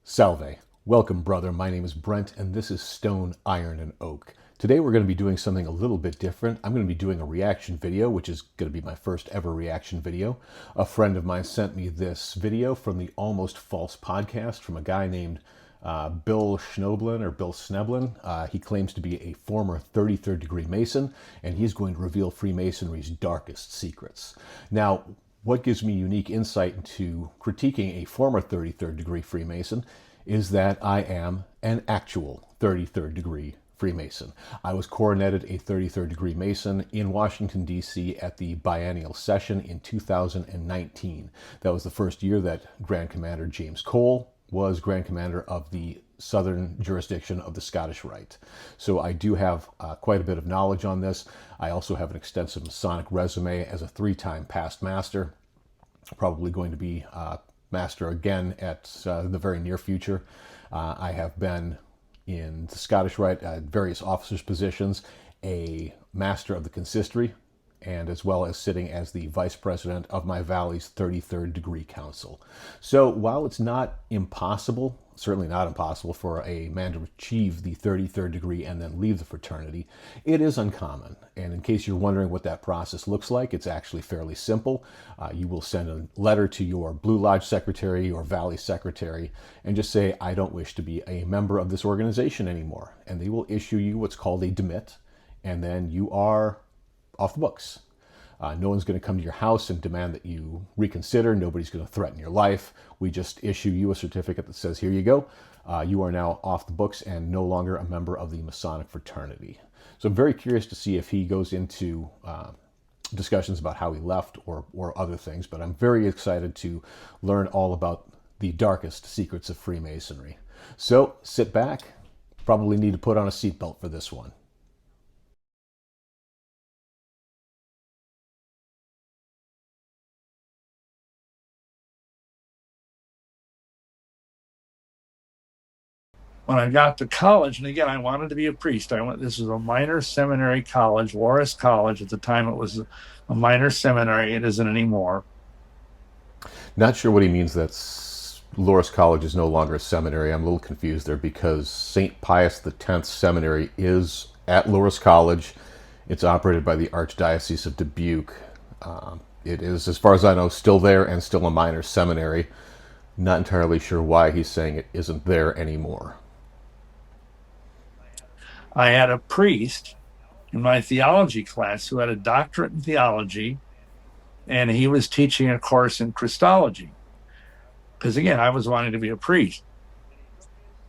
Salve. Welcome, brother. My name is Brent, and this is Stone, Iron, and Oak. Today we're going to be doing something a little bit different. I'm going to be doing a reaction video, which is going to be my first ever reaction video. A friend of mine sent me this video from the Almost False podcast from a guy named Bill Schnoebelen or Bill Schnoebelen. He claims to be a former 33rd degree Mason, and he's going to reveal Freemasonry's darkest secrets. Now, what gives me unique insight into critiquing a former 33rd degree Freemason is that I am an actual 33rd degree Freemason. I was coroneted a 33rd degree Mason in Washington, D.C. at the biennial session in 2019. That was the first year that Grand Commander James Cole was Grand Commander of the southern jurisdiction of the Scottish Rite. So I do have quite a bit of knowledge on this. I also have an extensive Masonic resume as a 3-time past master. Probably going to be master again at the very near future. I have been in the Scottish Rite at various officers' positions, a master of the consistory, and as well as sitting as the vice president of my Valley's 33rd degree council. So while it's not impossible, certainly not impossible for a man to achieve the 33rd degree and then leave the fraternity, it is uncommon. And in case you're wondering what that process looks like, it's actually fairly simple. You will send a letter to your Blue Lodge secretary or Valley secretary and just say, I don't wish to be a member of this organization anymore. And they will issue you what's called a demit, and then you are off the books. No one's going to come to your house and demand that you reconsider. Nobody's going to threaten your life. We just issue you a certificate that says, here you go. You are now off the books and no longer a member of the Masonic fraternity. So I'm very curious to see if he goes into discussions about how he left or other things, but I'm very excited to learn all about the darkest secrets of Freemasonry. So sit back. Probably need to put on a seatbelt for this one. When I got to college, and again, I wanted to be a priest. This was a minor seminary college, Loras College. At the time, it was a minor seminary. It isn't anymore. Not sure what he means that Loras College is no longer a seminary. I'm a little confused there because St. Pius X Seminary is at Loras College. It's operated by the Archdiocese of Dubuque. It is, as far as I know, still there and still a minor seminary. Not entirely sure why he's saying it isn't there anymore. I had a priest in my theology class who had a doctorate in theology, and he was teaching a course in Christology. Because again, I was wanting to be a priest.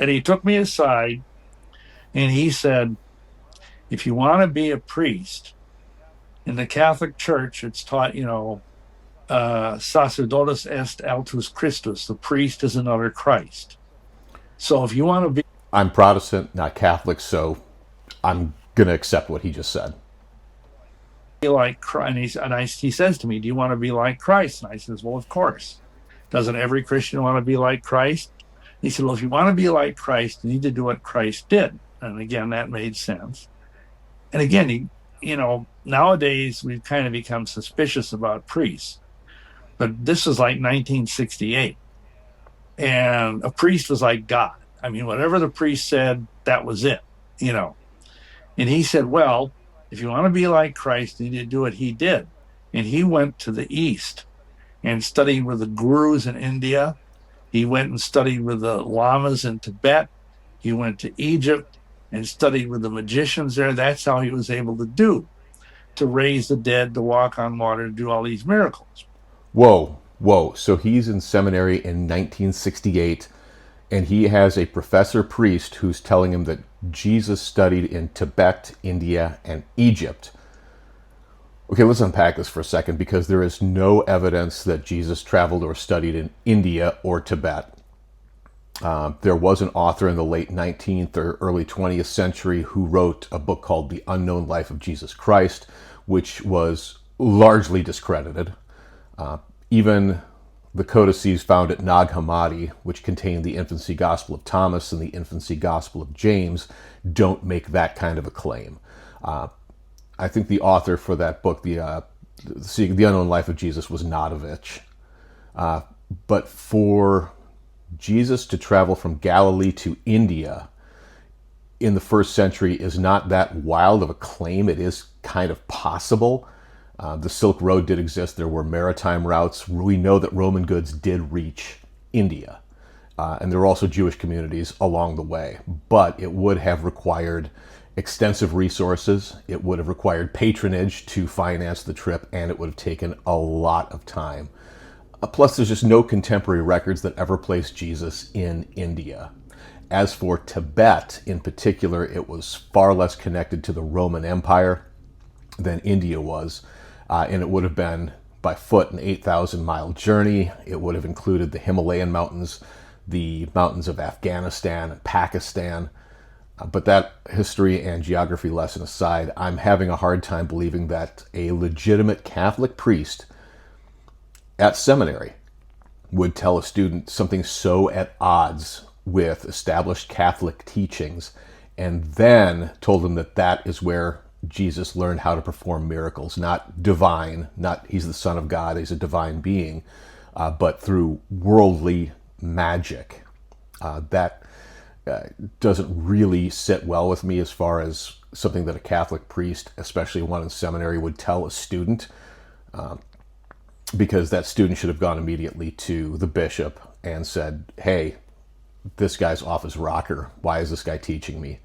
And he took me aside and he said, if you want to be a priest, in the Catholic Church, it's taught, sacerdotes est altus Christus, the priest is another Christ. So if you want to be... I'm Protestant, not Catholic, so I'm going to accept what he just said. Like Christ, he says to me, do you want to be like Christ? And I says, well, of course. Doesn't every Christian want to be like Christ? He said, well, if you want to be like Christ, you need to do what Christ did. And again, that made sense. And again, nowadays we've kind of become suspicious about priests. But this was like 1968. And a priest was like God. I mean, whatever the priest said, that was it, And he said, well, if you want to be like Christ, you need to do what he did. And he went to the East and studied with the gurus in India. He went and studied with the lamas in Tibet. He went to Egypt and studied with the magicians there. That's how he was able to raise the dead, to walk on water, to do all these miracles. Whoa. So he's in seminary in 1968, and he has a professor priest who's telling him that Jesus studied in Tibet, India, and Egypt. Okay, let's unpack this for a second, because there is no evidence that Jesus traveled or studied in India or Tibet. There was an author in the late 19th or early 20th century who wrote a book called The Unknown Life of Jesus Christ, which was largely discredited. Even the codices found at Nag Hammadi, which contain the infancy gospel of Thomas and the infancy gospel of James, don't make that kind of a claim. I think the author for that book, The Unknown Life of Jesus, was Nadovich. But for Jesus to travel from Galilee to India in the first century is not that wild of a claim. It is kind of possible. The Silk Road did exist. There were maritime routes. We know that Roman goods did reach India. And there were also Jewish communities along the way. But it would have required extensive resources. It would have required patronage to finance the trip, and it would have taken a lot of time. Plus, there's just no contemporary records that ever placed Jesus in India. As for Tibet in particular, it was far less connected to the Roman Empire than India was. And it would have been by foot an 8,000-mile journey. It would have included the Himalayan mountains, the mountains of Afghanistan and Pakistan. But that history and geography lesson aside, I'm having a hard time believing that a legitimate Catholic priest at seminary would tell a student something so at odds with established Catholic teachings and then told them that that is where Jesus learned how to perform miracles, not divine, not he's the Son of God, he's a divine being, but through worldly magic. That doesn't really sit well with me as far as something that a Catholic priest, especially one in seminary, would tell a student, because that student should have gone immediately to the bishop and said, hey, this guy's off his rocker. Why is this guy teaching me?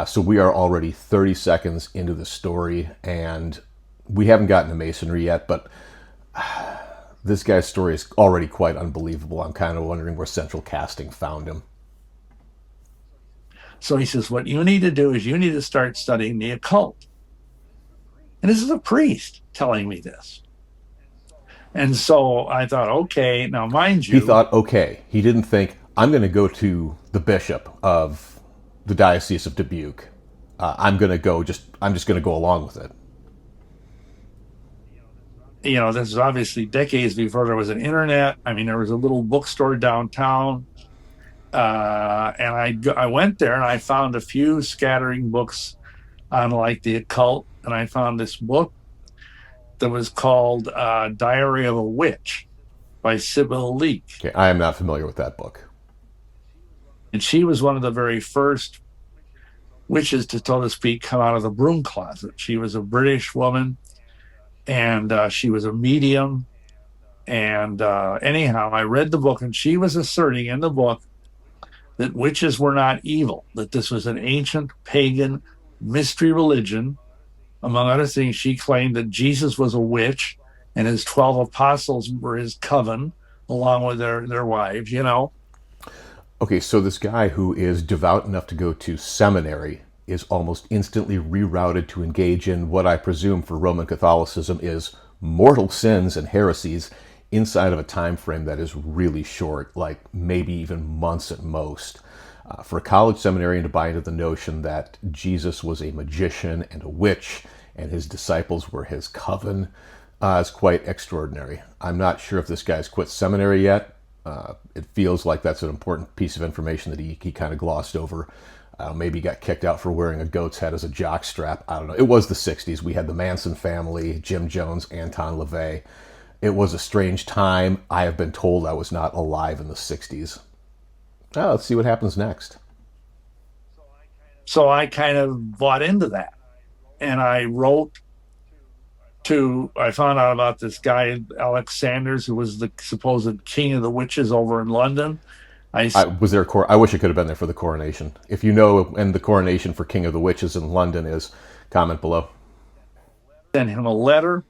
So we are already 30 seconds into the story, and we haven't gotten to Masonry yet, but this guy's story is already quite unbelievable. I'm kind of wondering where central casting found him. So he says, what you need to do is you need to start studying the occult. And this is a priest telling me this. And so I thought, okay, now mind you. He thought, okay. He didn't think, I'm going to go to the bishop of the Diocese of Dubuque. I'm just going to go along with it. You know, this is obviously decades before there was an internet. I mean, there was a little bookstore downtown. And I went there and I found a few scattering books on like the occult. And I found this book that was called Diary of a Witch by Sybil Leek. Okay, I am not familiar with that book. And she was one of the very first witches to, so to speak, come out of the broom closet. She was a British woman, and she was a medium. And anyhow, I read the book, and she was asserting in the book that witches were not evil, that this was an ancient pagan mystery religion. Among other things, she claimed that Jesus was a witch and his 12 apostles were his coven, along with their wives, you know. Okay, so this guy who is devout enough to go to seminary is almost instantly rerouted to engage in what I presume for Roman Catholicism is mortal sins and heresies inside of a time frame that is really short, like maybe even months at most. For a college seminarian to buy into the notion that Jesus was a magician and a witch and his disciples were his coven is quite extraordinary. I'm not sure if this guy's quit seminary yet. It feels like that's an important piece of information that he kind of glossed over. Maybe he got kicked out for wearing a goat's head as a jockstrap. I don't know. It was the 60s. We had the Manson family, Jim Jones, Anton LaVey. It was a strange time. I have been told I was not alive in the 60s. Now, let's see what happens next. So I kind of bought into that. And I I found out about this guy, Alex Sanders, who was the supposed king of the witches over in London. I wish I could have been there for the coronation. If you know when the coronation for King of the Witches in London is, comment below. Sent him a letter.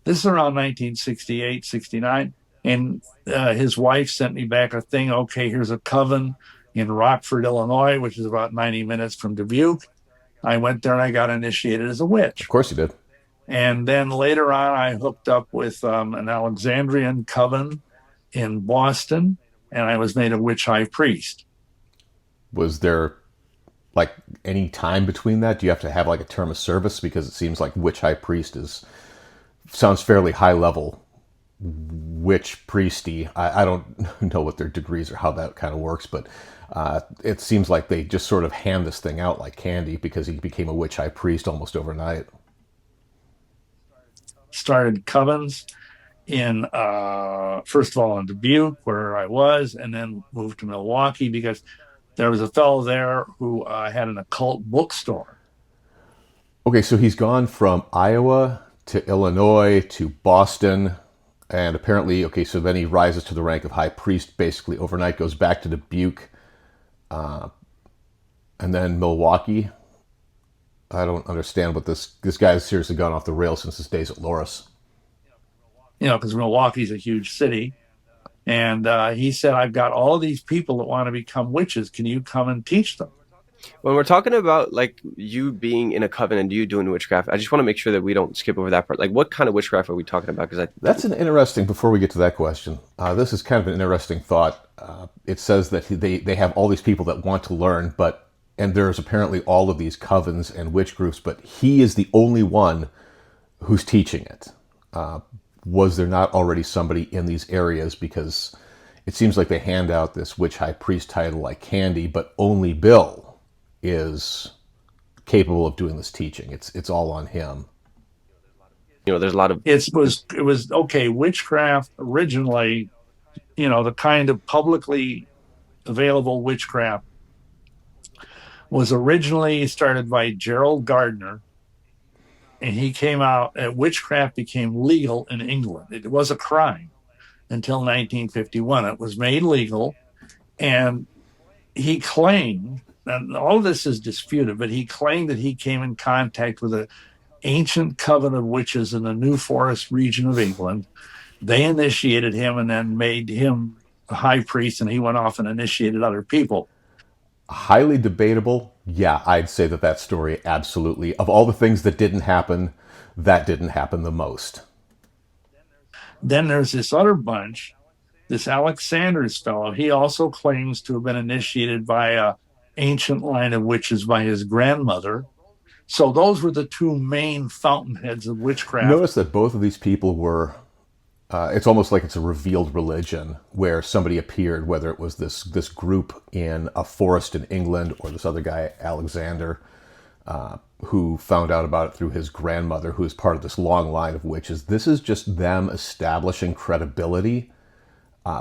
This is around 1968, 69. And his wife sent me back a thing. Okay, here's a coven in Rockford, Illinois, which is about 90 minutes from Dubuque. I went there and I got initiated as a witch. Of course you did. And then later on, I hooked up with an Alexandrian coven in Boston, and I was made a witch high priest. Was there like any time between that? Do you have to have like a term of service? Because it seems like witch high priest sounds fairly high level. Witch priesty. I don't know what their degrees or how that kind of works, but it seems like they just sort of hand this thing out like candy because he became a witch high priest almost overnight. Started covens, in first of all in Dubuque, where I was, and then moved to Milwaukee because there was a fellow there who had an occult bookstore. Okay, so he's gone from Iowa to Illinois to Boston, and apparently, okay, so then he rises to the rank of high priest basically overnight, goes back to Dubuque, and then Milwaukee. I don't understand what this guy has seriously gone off the rails since his days at Loris. Because Milwaukee's a huge city. And he said, I've got all these people that want to become witches. Can you come and teach them? When we're talking about like you being in a coven and you doing witchcraft, I just want to make sure that we don't skip over that part. Like, what kind of witchcraft are we talking about? Because That's an interesting, before we get to that question, this is kind of an interesting thought. It says that they have all these people that want to learn, and there's apparently all of these covens and witch groups, but he is the only one who's teaching it. Was there not already somebody in these areas? Because it seems like they hand out this witch high priest title like candy, but only Bill is capable of doing this teaching. It's all on him. there's a lot of It was okay. Witchcraft originally, the kind of publicly available witchcraft was originally started by Gerald Gardner, and he came out. Witchcraft became legal in England. It was a crime until 1951. It was made legal, and he claimed, and all of this is disputed, but he claimed that he came in contact with an ancient coven of witches in the New Forest region of England. They initiated him and then made him a high priest, and he went off and initiated other people. Highly debatable. Yeah, I'd say that story absolutely. Of all the things that didn't happen, that didn't happen the most. Then there's this other bunch, this Alexander's fellow. He also claims to have been initiated by an ancient line of witches by his grandmother. So those were the two main fountainheads of witchcraft. Notice that both of these people were, it's almost like it's a revealed religion where somebody appeared, whether it was this group in a forest in England or this other guy, Alexander, who found out about it through his grandmother, who is part of this long line of witches. This is just them establishing credibility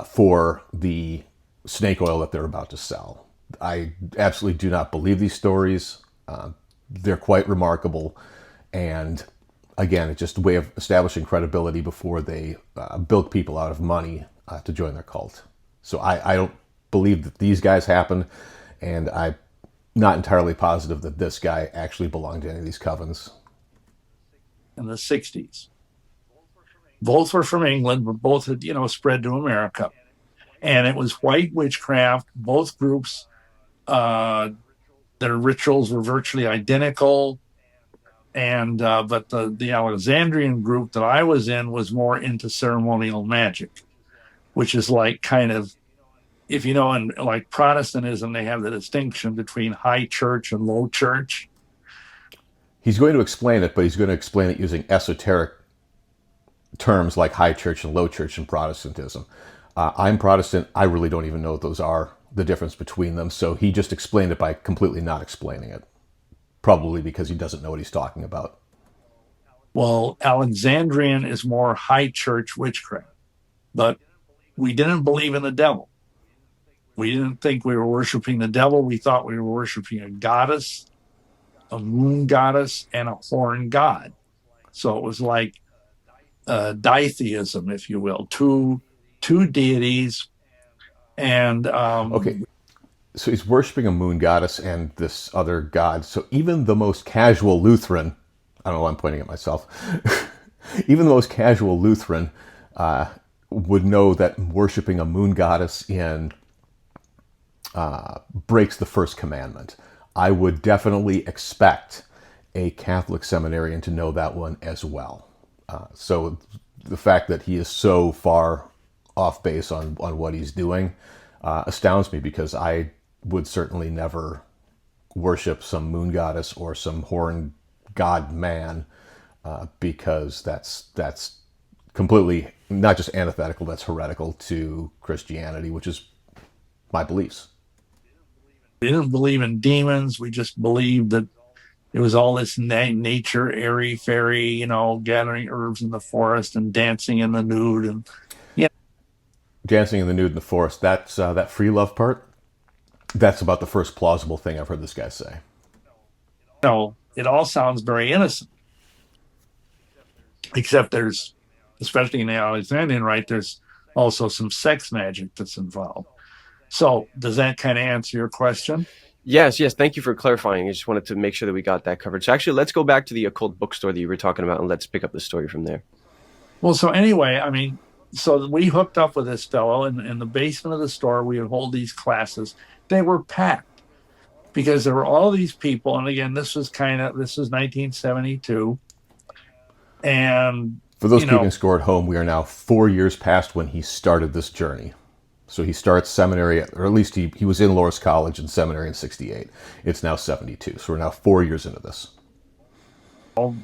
for the snake oil that they're about to sell. I absolutely do not believe these stories. They're quite remarkable. And again, it's just a way of establishing credibility before they bilk people out of money to join their cult. So I don't believe that these guys happened, and I'm not entirely positive that this guy actually belonged to any of these covens. In the 60s. Both were from England, but both had, spread to America. And it was white witchcraft. Both groups, their rituals were virtually identical. And but the Alexandrian group that I was in was more into ceremonial magic, which is like kind of, if you know, in like Protestantism, they have the distinction between high church and low church. He's going to explain it, but he's going to explain it using esoteric terms like high church and low church in Protestantism. I'm Protestant. I really don't even know what those are, the difference between them. So he just explained it by completely not explaining it, probably because he doesn't know what he's talking about. Well, Alexandrian is more high church witchcraft, but we didn't believe in the devil. We didn't think we were worshiping the devil. We thought we were worshiping a goddess, a moon goddess, and a horn god. So it was like ditheism, if you will, two deities. And okay, so he's worshiping a moon goddess and this other god. So even the most casual Lutheran, I don't know why I'm pointing at myself, even the most casual Lutheran would know that worshiping a moon goddess breaks the first commandment. I would definitely expect a Catholic seminarian to know that one as well. So the fact that he is so far off base on what he's doing astounds me, because I would certainly never worship some moon goddess or some horn god man, because that's completely not just antithetical, that's heretical to Christianity, which is my beliefs. We didn't believe in demons. We just believed that It was all this nature, airy fairy, gathering herbs in the forest and dancing in the nude, and Dancing in the nude in the forest. That's that free love part. That's about the first plausible thing I've heard this guy say. it all sounds very innocent, except there's, especially in the Alexandrian rite, there's also some sex magic that's involved. So does that kind of answer your question? Yes. Thank you for clarifying. I just wanted to make sure that we got that covered. So actually, let's go back to the occult bookstore that you were talking about, and let's pick up the story from there. Well, so anyway, so we hooked up with this fellow in the basement of the store. We would hold these classes. They were packed because there were all these people. And again, this was 1972. And For those keeping score at home, we are now 4 years past when he started this journey. So he starts seminary, or at least he was in Loras College and seminary in 68. It's now 72. So we're now 4 years into this.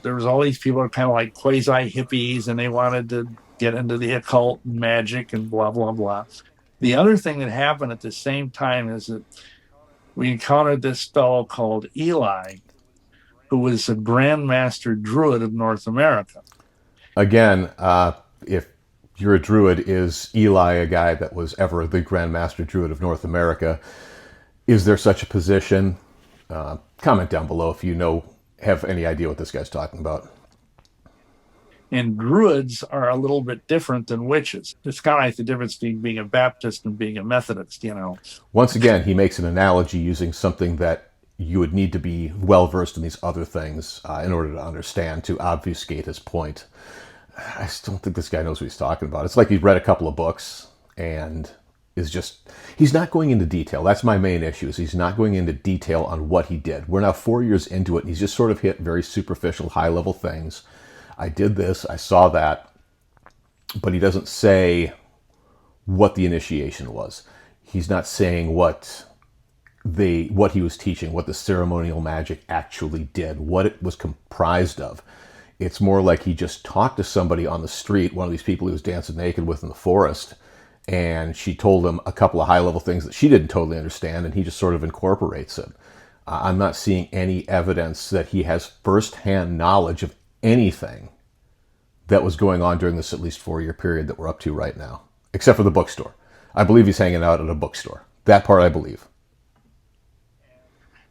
There was all these people who are kind of like quasi hippies, and they wanted to get into the occult and magic and blah, blah, blah. The other thing that happened at the same time is that we encountered this fellow called Eli, who was a Grand Master Druid of North America. Again, if you're a Druid, is Eli a guy that was ever the Grand Master Druid of North America? Is there such a position? Comment down below if you have any idea what this guy's talking about. And Druids are a little bit different than witches. It's kind of like the difference between being a Baptist and being a Methodist, Once again, he makes an analogy using something that you would need to be well-versed in these other things in order to understand, to obfuscate his point. I just don't think this guy knows what he's talking about. It's like he's read a couple of books and he's not going into detail. That's my main issue, is he's not going into detail on what he did. We're now 4 years into it, and he's just sort of hit very superficial, high-level things. I did this, I saw that, but he doesn't say what the initiation was. He's not saying what he was teaching, what the ceremonial magic actually did, what it was comprised of. It's more like he just talked to somebody on the street, one of these people he was dancing naked with in the forest, and she told him a couple of high-level things that she didn't totally understand, and he just sort of incorporates it. I'm not seeing any evidence that he has first-hand knowledge of anything that was going on during this at least 4-year period that we're up to right now, except for the bookstore. I believe he's hanging out at a bookstore. That part I believe.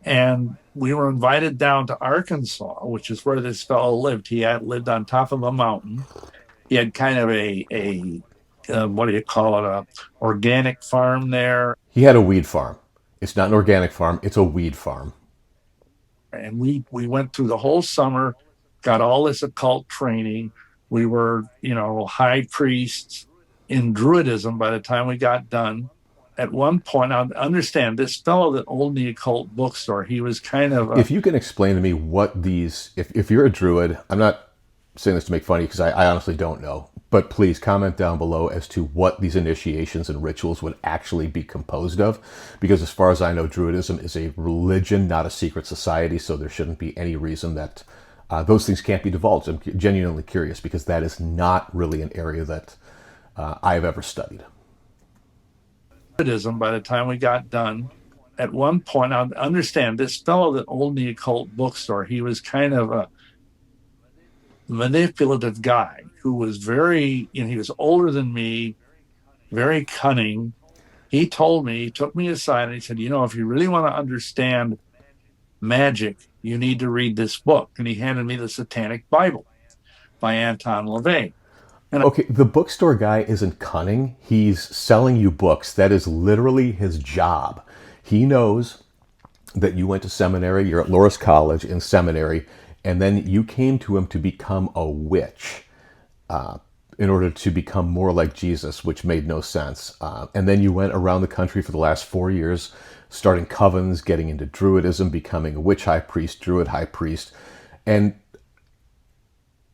And we were invited down to Arkansas, which is where this fellow lived. He had lived on top of a mountain. He had kind of a what do you call it, a organic farm there. He had a weed farm. It's not an organic farm, it's a weed farm. And we went through the whole summer, got all this occult training. We were, high priests in Druidism by the time we got done. At one point, now understand, this fellow that owned the occult bookstore, he was kind of... If you can explain to me what these... If you're a Druid, I'm not saying this to make fun of you because I honestly don't know, but please comment down below as to what these initiations and rituals would actually be composed of, because as far as I know, Druidism is a religion, not a secret society, so there shouldn't be any reason that those things can't be divulged. I'm genuinely curious because that is not really an area that I've ever studied. By the time we got done, at one point, now understand, this fellow that owned the occult bookstore, he was kind of a manipulative guy who was very, he was older than me, very cunning. He told me, he took me aside and he said, if you really want to understand magic, you need to read this book. And he handed me the Satanic Bible by Anton LaVey. Okay, the bookstore guy isn't cunning. He's selling you books. That is literally his job. He knows that you went to seminary, you're at Loras College in seminary, and then you came to him to become a witch in order to become more like Jesus, which made no sense. And then you went around the country for the last 4 years, starting covens, getting into Druidism, becoming a witch high priest, Druid high priest, and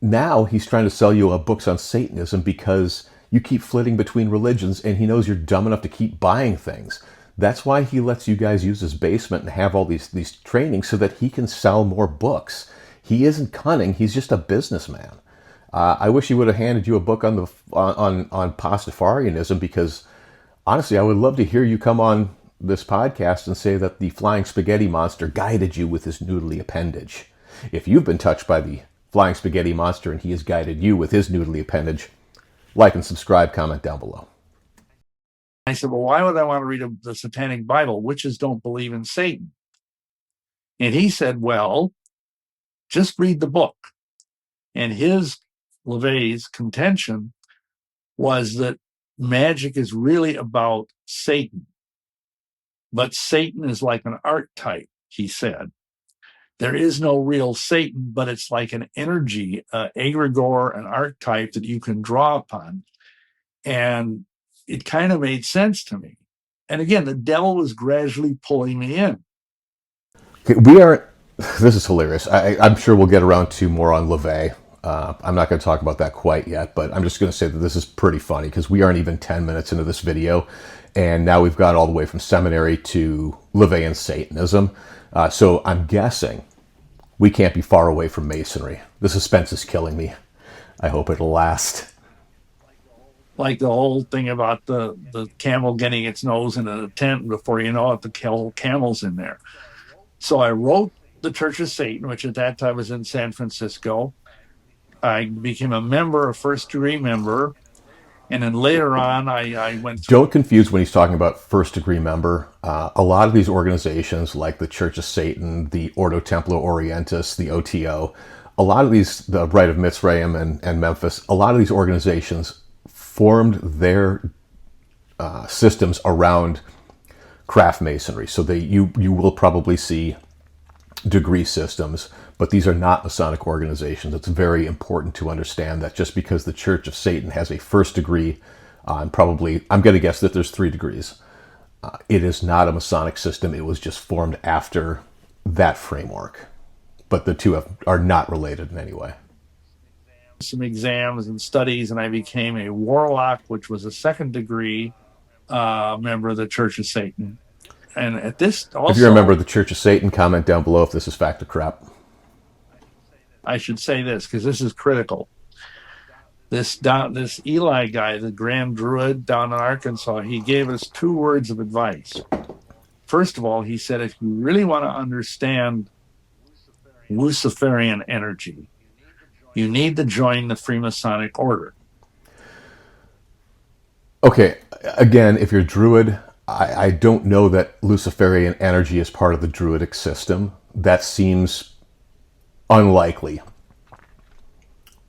now he's trying to sell you books on Satanism because you keep flitting between religions and he knows you're dumb enough to keep buying things. That's why he lets you guys use his basement and have all these trainings so that he can sell more books. He isn't cunning, he's just a businessman. I wish he would have handed you a book on Pastafarianism, because honestly, I would love to hear you come on this podcast and say that the flying spaghetti monster guided you with his noodly appendage. If you've been touched by the flying spaghetti monster and he has guided you with his noodly appendage, like and subscribe, comment down below. I said, well, why would I want to read the Satanic Bible? Witches don't believe in Satan. And he said, well, just read the book. And LaVey's contention was that magic is really about Satan. But Satan is like an archetype, he said. There is no real Satan, but it's like an energy, egregore, an archetype that you can draw upon. And it kind of made sense to me. And again, the devil was gradually pulling me in. Okay, this is hilarious. I'm sure we'll get around to more on LaVey. I'm not going to talk about that quite yet, but I'm just going to say that this is pretty funny because we aren't even 10 minutes into this video. And now we've got all the way from seminary to LaVey and Satanism. So I'm guessing we can't be far away from Masonry. The suspense is killing me. I hope it'll last. Like the whole thing about the camel getting its nose in a tent, before you know it, the camel's in there. So I wrote the Church of Satan, which at that time was in San Francisco. I became a member, a first-degree member. And then later on, I went through... Don't confuse when he's talking about first-degree member. A lot of these organizations, like the Church of Satan, the Ordo Templo Orientis, the OTO, a lot of these, the Rite of Mitzrayim and Memphis, a lot of these organizations formed their systems around craft masonry. So you will probably see degree systems, but these are not Masonic organizations. It's very important to understand that just because the Church of Satan has a first degree, I'm going to guess that there's 3 degrees. It is not a Masonic system. It was just formed after that framework. But the two are not related in any way. Some exams and studies, and I became a warlock, which was a second degree member of the Church of Satan. And at this also... If you're a member of the Church of Satan, comment down below if this is fact or crap. I should say this, because this is critical. This Eli guy, the Grand Druid down in Arkansas, he gave us 2 words of advice. First of all, he said, if you really want to understand Luciferian energy, you need to join the Freemasonic Order. Okay, again, if you're Druid, I don't know that Luciferian energy is part of the Druidic system. That seems unlikely.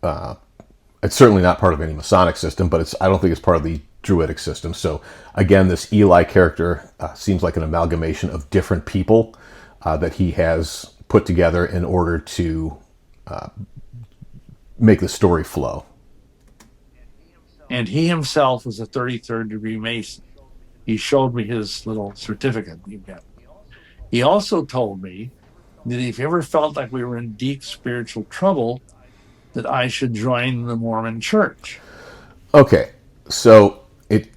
It's certainly not part of any Masonic system, but I don't think it's part of the Druidic system. So again, this Eli character seems like an amalgamation of different people that he has put together in order to make the story flow. And he himself was a 33rd degree Mason. He showed me his little certificate he got. He also told me that if he ever felt like we were in deep spiritual trouble, that I should join the Mormon Church. Okay, so it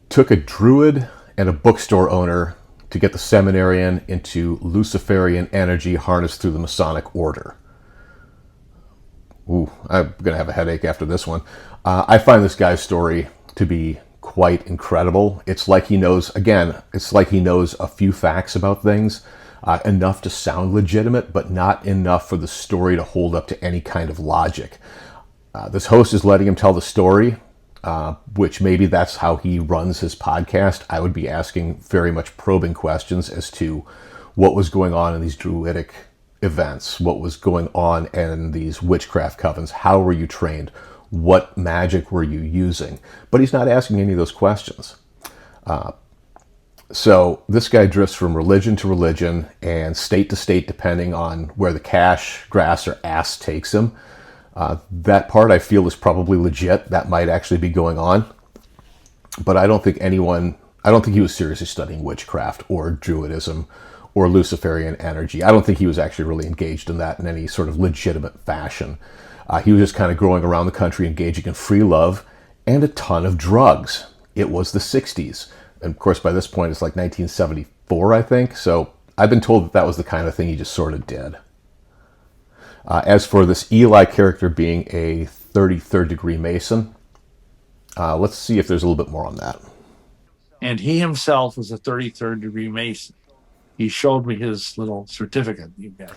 took a Druid and a bookstore owner to get the seminarian into Luciferian energy harnessed through the Masonic Order. Ooh, I'm going to have a headache after this one. I find this guy's story to be quite incredible. It's like he knows a few facts about things, enough to sound legitimate, but not enough for the story to hold up to any kind of logic. This host is letting him tell the story, which maybe that's how he runs his podcast. I would be asking very much probing questions as to what was going on in these Druidic events, what was going on in these witchcraft covens, how were you trained, what magic were you using? But he's not asking any of those questions. So this guy drifts from religion to religion and state to state, depending on where the cash, grass, or ass takes him. That part I feel is probably legit. That might actually be going on. But I don't think he was seriously studying witchcraft or Druidism or Luciferian energy. I don't think he was actually really engaged in that in any sort of legitimate fashion. He was just kind of growing around the country, engaging in free love and a ton of drugs. It was the 60s. And of course, by this point, it's like 1974, I think. So I've been told that that was the kind of thing he just sort of did. As for this Eli character being a 33rd degree Mason, let's see if there's a little bit more on that. And he himself was a 33rd degree Mason. He showed me his little certificate he got.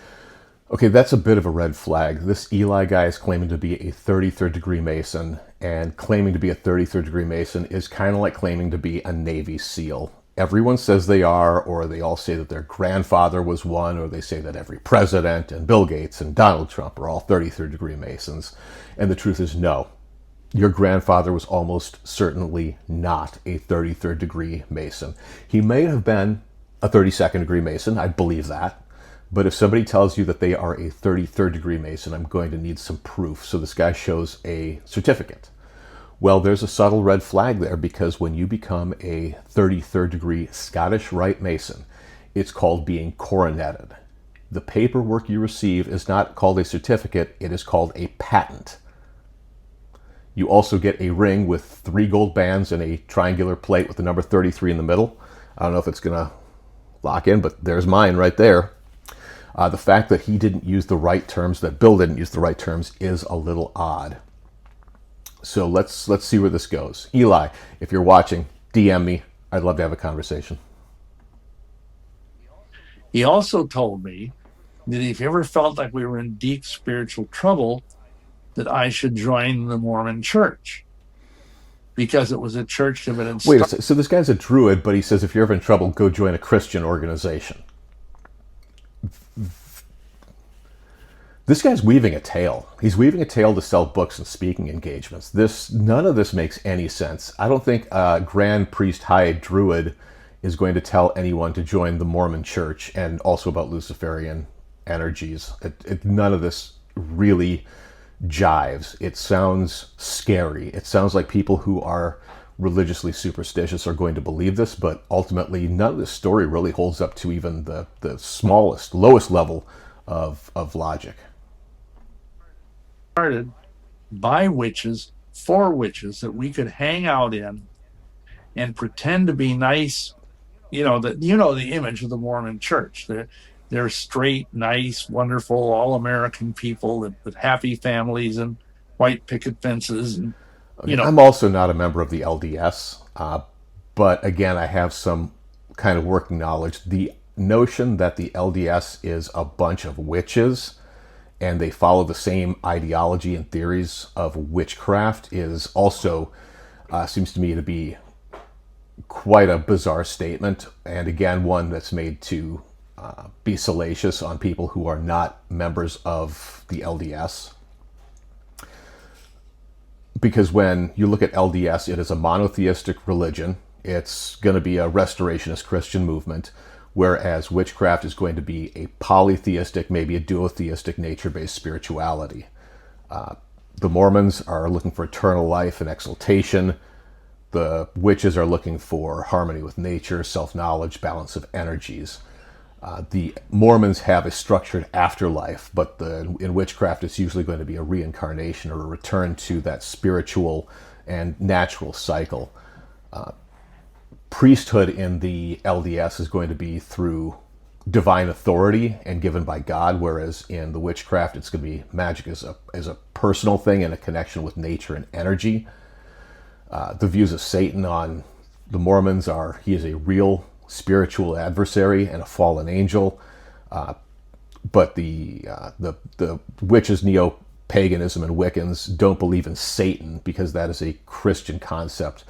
Okay, that's a bit of a red flag. This Eli guy is claiming to be a 33rd degree Mason, and claiming to be a 33rd degree Mason is kind of like claiming to be a Navy SEAL. Everyone says they are, or they all say that their grandfather was one, or they say that every president and Bill Gates and Donald Trump are all 33rd degree Masons. And the truth is no. Your grandfather was almost certainly not a 33rd degree Mason. He may have been a 32nd degree Mason, I believe that. But if somebody tells you that they are a 33rd degree Mason, I'm going to need some proof. So this guy shows a certificate. Well, there's a subtle red flag there, because when you become a 33rd degree Scottish Rite Mason, it's called being coroneted. The paperwork you receive is not called a certificate, it is called a patent. You also get a ring with 3 gold bands and a triangular plate with the number 33 in the middle. I don't know if it's going to lock in, but there's mine right there. The fact that he didn't use the right terms, that Bill didn't use the right terms, is a little odd. So let's see where this goes. Eli, if you're watching, DM me. I'd love to have a conversation. He also told me that if he ever felt like we were in deep spiritual trouble, that I should join the Mormon Church, because it was a church that had been Wait a second. So this guy's a Druid, but he says if you're ever in trouble, go join a Christian organization. This guy's weaving a tale. He's weaving a tale to sell books and speaking engagements. None of this makes any sense. I don't think Grand Priest High Druid is going to tell anyone to join the Mormon Church, and also about Luciferian energies. None of this really jives. It sounds scary. It sounds like people who are religiously superstitious are going to believe this, but ultimately none of this story really holds up to even the smallest, lowest level of logic. Started by witches, for witches, that we could hang out in and pretend to be nice. The image of the Mormon Church. They're straight, nice, wonderful, all-American people with happy families and white picket fences. And I'm also not a member of the LDS, but again, I have some kind of working knowledge. The notion that the LDS is a bunch of witches and they follow the same ideology and theories of witchcraft is also seems to me to be quite a bizarre statement, and again, one that's made to be salacious on people who are not members of the LDS. Because when you look at LDS, it is a monotheistic religion. It's going to be a restorationist Christian movement, whereas witchcraft is going to be a polytheistic, maybe a duotheistic, nature-based spirituality. The Mormons are looking for eternal life and exaltation. The witches are looking for harmony with nature, self-knowledge, balance of energies. The Mormons have a structured afterlife, but in witchcraft it's usually going to be a reincarnation or a return to that spiritual and natural cycle. Priesthood in the LDS is going to be through divine authority and given by God, whereas in the witchcraft it's going to be magic as a personal thing and a connection with nature and energy. The views of Satan on the Mormons are he is a real spiritual adversary and a fallen angel, but the witches, neo-paganism, and Wiccans don't believe in Satan because that is a Christian concept.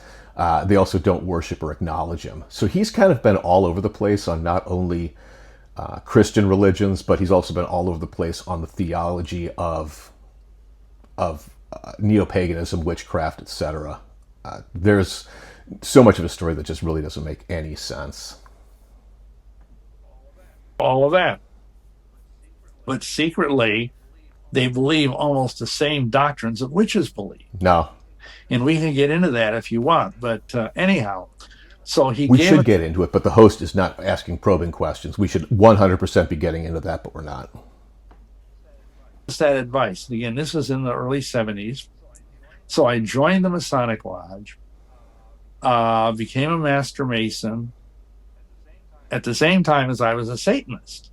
They also don't worship or acknowledge him. So he's kind of been all over the place on not only Christian religions, but he's also been all over the place on the theology of neo-paganism, witchcraft, etc. There's so much of a story that just really doesn't make any sense. all of that. But secretly, they believe almost the same doctrines that witches believe. No. And we can get into that if you want. But anyhow, so we should get into it, but the host is not asking probing questions. We should 100% be getting into that, but we're not. That advice. And again, this was in the early 70s. So I joined the Masonic Lodge, became a Master Mason at the same time as I was a Satanist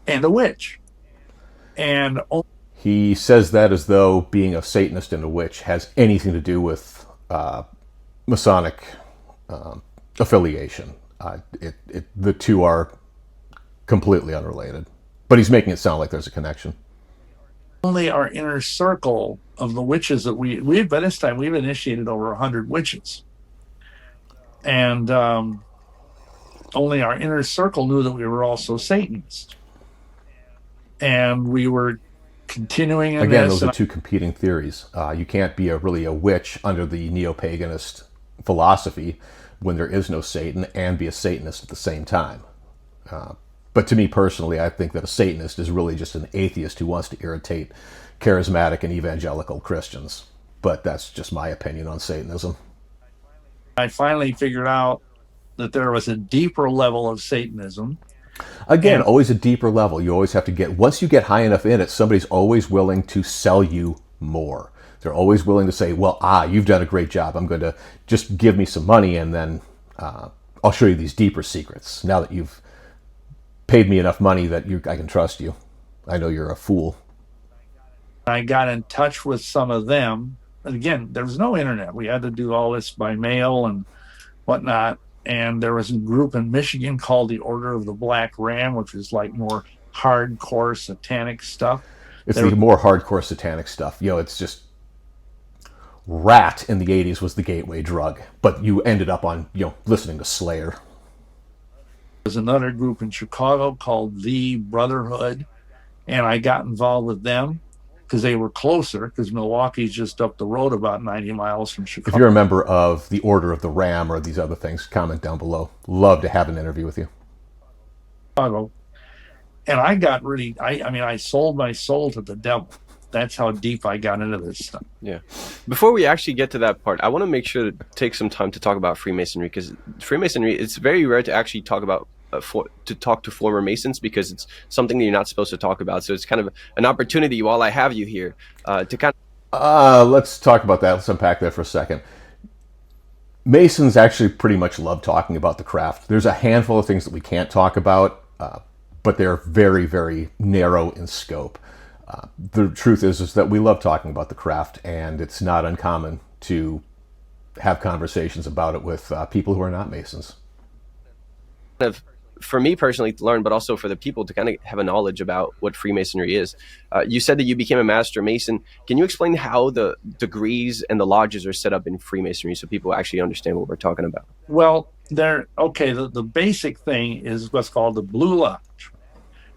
and a witch. And he says that as though being a Satanist and a witch has anything to do with Masonic affiliation. The two are completely unrelated. But he's making it sound like there's a connection. Only our inner circle of the witches that we by this time we've initiated over 100 witches, and only our inner circle knew that we were also Satanists, and we were continuing in Again, this. those are two competing theories. You can't be really a witch under the neo-paganist philosophy when there is no Satan and be a Satanist at the same time. But to me personally, I think that a Satanist is really just an atheist who wants to irritate charismatic and evangelical Christians. But that's just my opinion on Satanism. I finally figured out that there was a deeper level of Satanism. Again, always a deeper level. You always have to get, once you get high enough in it, somebody's always willing to sell you more. They're always willing to say, well, you've done a great job. I'm going to just give me some money and then I'll show you these deeper secrets. Now that you've paid me enough money that I can trust you. I know you're a fool. I got in touch with some of them. And again, there was no internet. We had to do all this by mail and whatnot. And there was a group in Michigan called the Order of the Black Ram, which is like more hardcore satanic stuff. It's the more hardcore satanic stuff. It's just rat in the 80s was the gateway drug. But you ended up on, listening to Slayer. There's another group in Chicago called The Brotherhood, and I got involved with them because they were closer, because Milwaukee's just up the road about 90 miles from Chicago. If you're a member of the Order of the Ram or these other things, comment down below. Love to have an interview with you. Chicago. And I got really, I sold my soul to the devil. That's how deep I got into this stuff. Yeah. Before we actually get to that part, I want to make sure to take some time to talk about Freemasonry, because Freemasonry, it's very rare to actually talk about to talk to former Masons, because it's something that you're not supposed to talk about. So it's kind of an opportunity while I have you here to kind of... let's talk about that. Let's unpack that for a second. Masons actually pretty much love talking about the craft. There's a handful of things that we can't talk about, but they're very, very narrow in scope. The truth is that we love talking about the craft, and it's not uncommon to have conversations about it with people who are not Masons. of, for me personally to learn, but also for the people to kind of have a knowledge about what Freemasonry is. You said that you became a Master Mason. Can you explain how the degrees and the lodges are set up in Freemasonry so people actually understand what we're talking about? Well, the basic thing is what's called the Blue Lodge.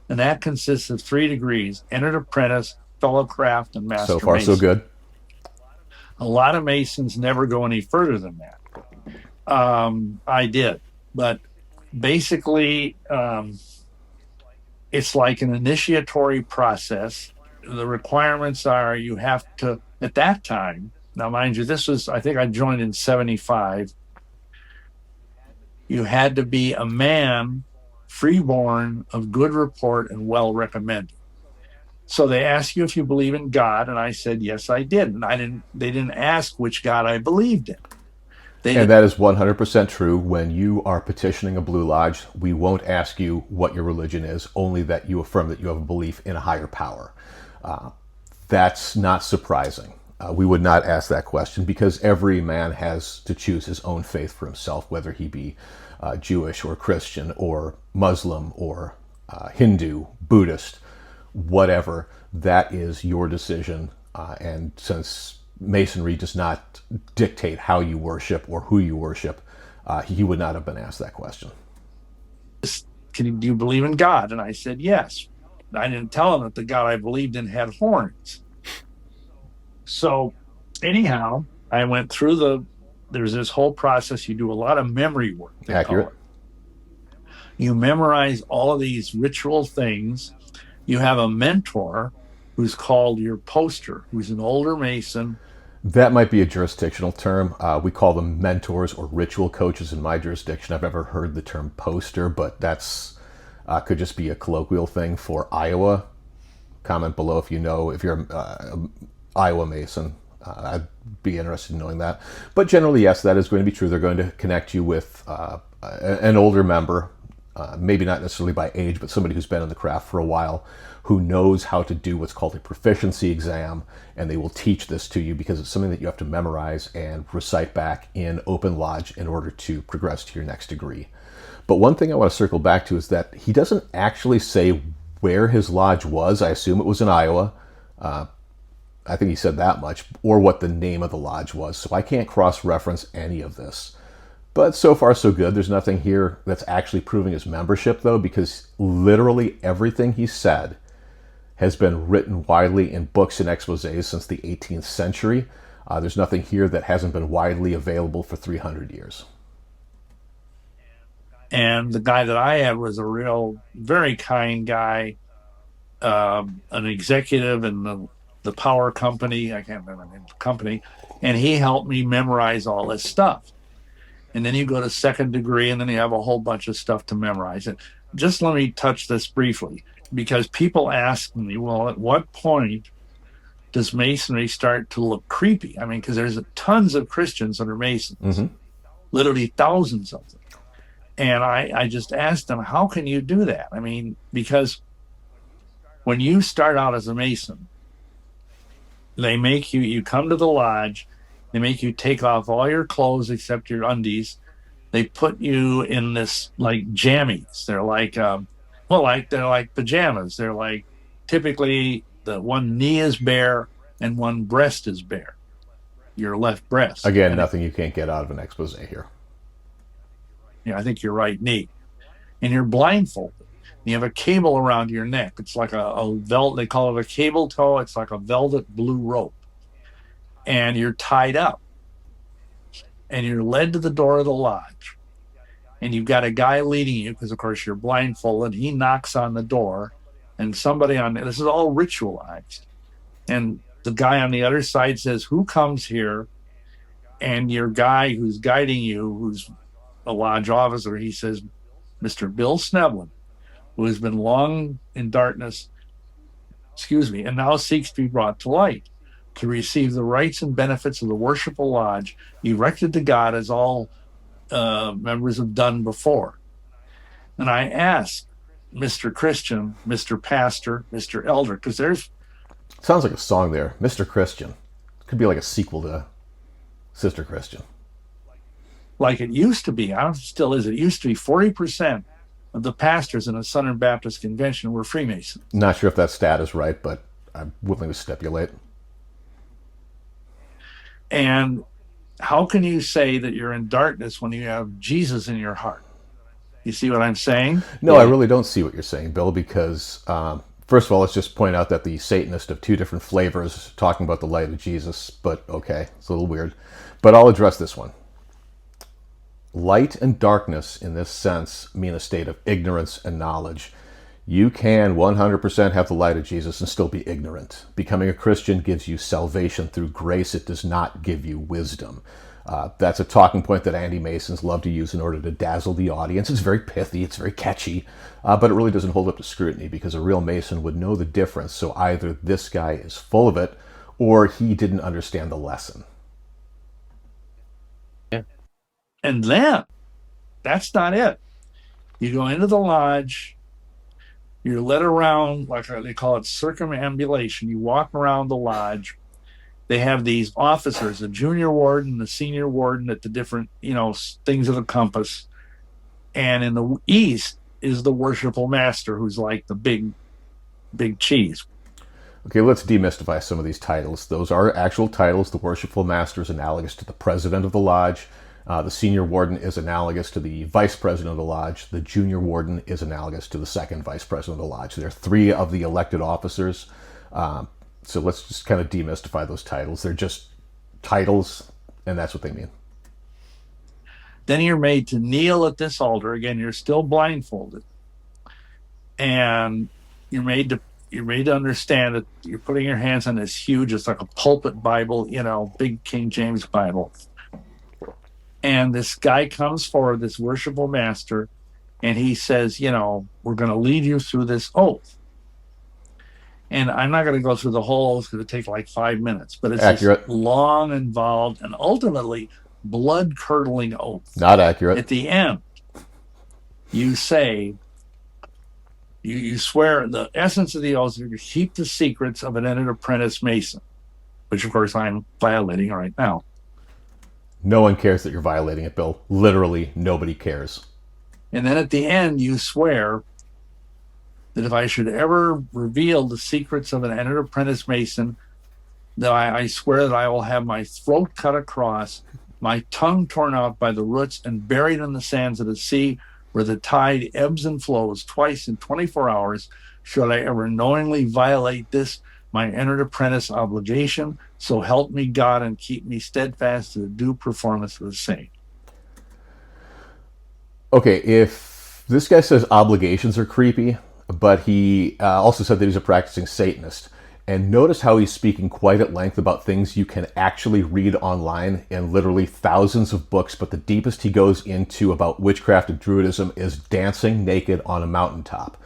And that consists of 3 degrees: entered apprentice, fellow craft, and master So far, Mason. so good. A lot of Masons never go any further than that. I did. But basically, it's like an initiatory process. The requirements are you have to, at that time, now mind you, this was, I think I joined in 75. You had to be a man, freeborn, of good report, and well recommended. So they asked you if you believe in God, and I said yes, I did. And they didn't ask which God I believed in. And that is 100% true. When you are petitioning a Blue Lodge, we won't ask you what your religion is, only that you affirm that you have a belief in a higher power. That's not surprising. We would not ask that question because every man has to choose his own faith for himself, whether he be Jewish or Christian or Muslim or Hindu, Buddhist, whatever. That is your decision. And since Masonry does not dictate how you worship or who you worship, he would not have been asked that question. Do you believe in God? And I said yes. I didn't tell him that the God I believed in had horns. So anyhow, I went through there's this whole process. You do a lot of memory work. Accurate. You memorize all of these ritual things. You have a mentor who's called your poster, who's an older Mason. That might be a jurisdictional term. We call them mentors or ritual coaches in my jurisdiction. I've never heard the term poster, but that's could just be a colloquial thing for Iowa. Comment below if you know, if you're an Iowa Mason. I'd be interested in knowing that. But generally, yes, that is going to be true. They're going to connect you with an older member, maybe not necessarily by age, but somebody who's been in the craft for a while, who knows how to do what's called a proficiency exam, and they will teach this to you because it's something that you have to memorize and recite back in open lodge in order to progress to your next degree. But one thing I want to circle back to is that he doesn't actually say where his lodge was. I assume it was in Iowa. I think he said that much, or what the name of the lodge was. So I can't cross-reference any of this. But so far, so good. There's nothing here that's actually proving his membership, though, because literally everything he said has been written widely in books and exposés since the 18th century. There's nothing here that hasn't been widely available for 300 years. And the guy that I had was a real, very kind guy, an executive in the power company. I can't remember the name of the company. And he helped me memorize all this stuff. And then you go to second degree, and then you have a whole bunch of stuff to memorize. And just let me touch this briefly, because people ask me, well, at what point does Masonry start to look creepy? I mean, because there's tons of Christians that are Masons, literally thousands of them. And I just asked them, how can you do that? I mean, because when you start out as a Mason, they make you come to the lodge, they make you take off all your clothes except your undies. They put you in this like jammies. They're like, they're like pajamas. They're like, typically the one knee is bare and one breast is bare. Your left breast. Again, nothing you can't get out of an expose here. Yeah, I think your right knee. And you're blindfolded. You have a cable around your neck. It's like a velvet, they call it a cable tow. It's like a velvet blue rope. And you're tied up. And you're led to the door of the lodge. And you've got a guy leading you, because of course you're blindfolded. He knocks on the door, and somebody this is all ritualized. And the guy on the other side says, who comes here? And your guy who's guiding you, who's a lodge officer, he says, Mr. Bill Schnoebelen, who has been long in darkness, and now seeks to be brought to light, to receive the rights and benefits of the worshipful lodge, erected to God as all members have done before. And I asked Mr. Christian, Mr. Pastor, Mr. Elder, because there's... Sounds like a song there, Mr. Christian. Could be like a sequel to Sister Christian. Like it used to be, I don't know if it still is, it used to be 40% of the pastors in a Southern Baptist convention were Freemasons. Not sure if that stat is right, but I'm willing to stipulate. And how can you say that you're in darkness when you have Jesus in your heart? You see what I'm saying? No, I really don't see what you're saying, Bill, because first of all, let's just point out that the Satanist of two different flavors talking about the light of Jesus, but okay, it's a little weird. But I'll address this one. Light and darkness in this sense mean a state of ignorance and knowledge. You can 100% have the light of Jesus and still be ignorant. Becoming a Christian gives you salvation through grace. It does not give you wisdom. That's a talking point that anti-Masons love to use in order to dazzle the audience. It's very pithy, it's very catchy, but it really doesn't hold up to scrutiny, because a real Mason would know the difference. So either this guy is full of it, or he didn't understand the lesson. Yeah. And then, that's not it. You go into the lodge, you're led around, like they call it circumambulation. You walk around the lodge. They have these officers, the junior warden, the senior warden at the different, things of the compass. And in the east is the worshipful master, who's like the big cheese. Okay, let's demystify some of these titles. Those are actual titles. The worshipful master is analogous to the president of the lodge. The senior warden is analogous to the vice president of the lodge. The junior warden is analogous to the second vice president of the lodge. There are three of the elected officers. So let's just kind of demystify those titles. They're just titles, and that's what they mean. Then you're made to kneel at this altar. Again, you're still blindfolded. And you're made to understand that you're putting your hands on this huge, it's like a pulpit Bible, big King James Bible. And this guy comes forward, this worshipful master, and he says, we're going to lead you through this oath. And I'm not going to go through the whole oath because it would take like 5 minutes, but it's accurate. This long, involved, and ultimately blood-curdling oath. Not accurate. At the end, you say, you swear, the essence of the oath is to keep the secrets of an entered apprentice Mason, which of course I'm violating right now. No one cares that you're violating it, Bill. Literally, nobody cares. And then at the end, you swear that if I should ever reveal the secrets of an entered apprentice Mason, that I swear that I will have my throat cut across, my tongue torn out by the roots, and buried in the sands of the sea, where the tide ebbs and flows twice in 24 hours, should I ever knowingly violate this, my entered apprentice obligation. So help me God, and keep me steadfast to the due performance of the same. Okay, if this guy says obligations are creepy, but he also said that he's a practicing Satanist. And notice how he's speaking quite at length about things you can actually read online in literally thousands of books, but the deepest he goes into about witchcraft and Druidism is dancing naked on a mountaintop.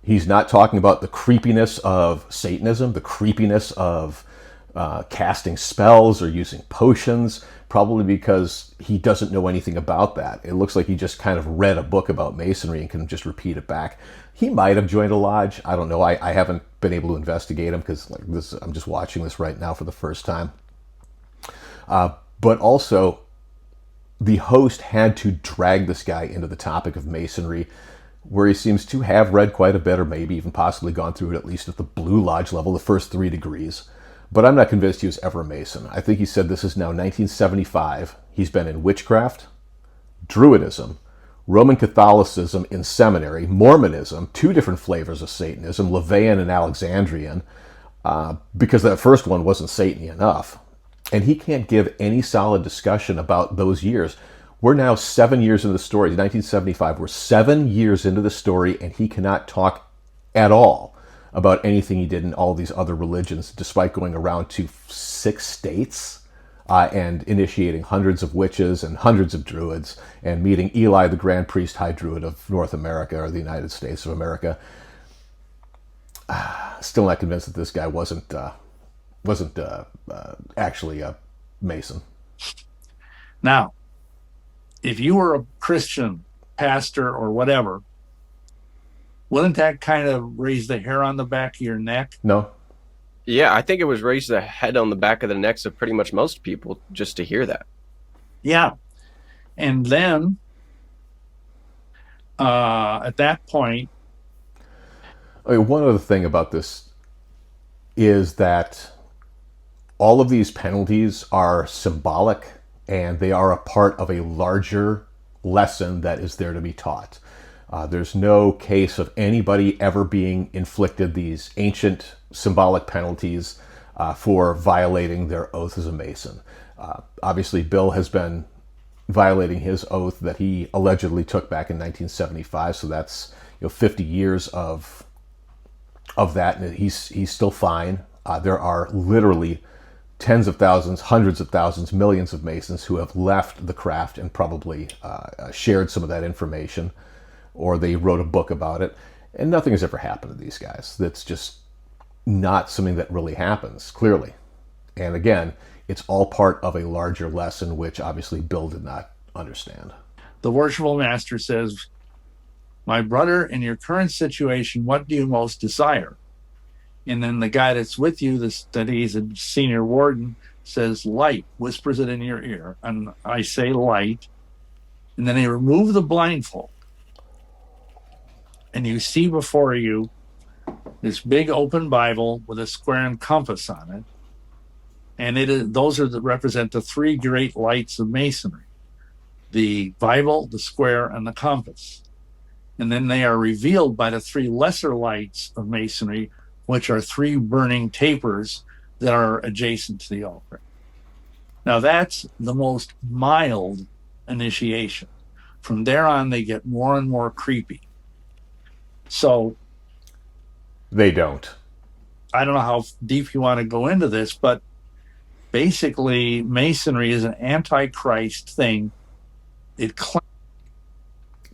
He's not talking about the creepiness of Satanism, the creepiness of casting spells or using potions, probably because he doesn't know anything about that. It looks like he just kind of read a book about Masonry and can just repeat it back. He might have joined a lodge. I don't know. I haven't been able to investigate him because like this, I'm just watching this right now for the first time. But also, the host had to drag this guy into the topic of Masonry, where he seems to have read quite a bit, or maybe even possibly gone through it at least at the Blue Lodge level, the first 3 degrees. But I'm not convinced he was ever a Mason. I think he said this is now 1975. He's been in witchcraft, Druidism, Roman Catholicism in seminary, Mormonism, 2 different flavors of Satanism, Levian and Alexandrian, because that first one wasn't Satan-y enough. And he can't give any solid discussion about those years. We're now 7 years into the story, 1975. We're 7 years into the story, and he cannot talk at all about anything he did in all these other religions, despite going around to 6 states and initiating hundreds of witches and hundreds of druids, and meeting Eli, the Grand Priest High Druid of North America, or the United States of America. Still not convinced that this guy wasn't actually a Mason. Now, if you were a Christian pastor or whatever, wouldn't that kind of raise the hair on the back of your neck? No. Yeah, I think it was raised the head on the back of the necks of pretty much most people just to hear that. Yeah. And then at that point, I mean, one other thing about this is that all of these penalties are symbolic, and they are a part of a larger lesson that is there to be taught. There's no case of anybody ever being inflicted these ancient symbolic penalties for violating their oath as a Mason. Obviously, Bill has been violating his oath that he allegedly took back in 1975, so that's 50 years of that, and he's still fine. There are literally tens of thousands, hundreds of thousands, millions of Masons who have left the craft and probably shared some of that information, or they wrote a book about it, and nothing has ever happened to these guys. That's just not something that really happens, clearly. And again, it's all part of a larger lesson, which obviously Bill did not understand. the worshipful master says, "My brother, in your current situation, what do you most desire?" And then the guy that's with you, that he's a senior warden, says, "Light," whispers it in your ear. And I say, "Light." And then they remove the blindfold. And you see before you this big open Bible with a square and compass on it. And those represent the 3 great lights of Masonry: the Bible, the square, and the compass. And then they are revealed by the 3 lesser lights of Masonry, which are 3 burning tapers that are adjacent to the altar. Now that's the most mild initiation. From there on, they get more and more creepy. So They don't. I don't know how deep you want to go into this, but basically Masonry is an antichrist thing.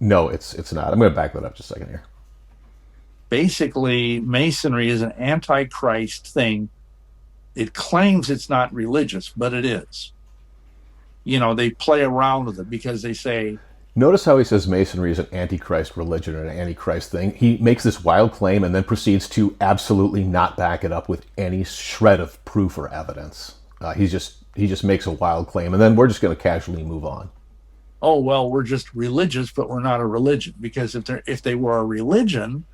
No, it's not. I'm going to back that up just a second here. Basically, Masonry is an antichrist thing. It claims it's not religious, but it is. They play around with it because they say... Notice how he says Masonry is an antichrist religion or an antichrist thing. He makes this wild claim and then proceeds to absolutely not back it up with any shred of proof or evidence. He just makes a wild claim, and then we're just going to casually move on. oh, well, we're just religious, but we're not a religion. Because if they were a religion,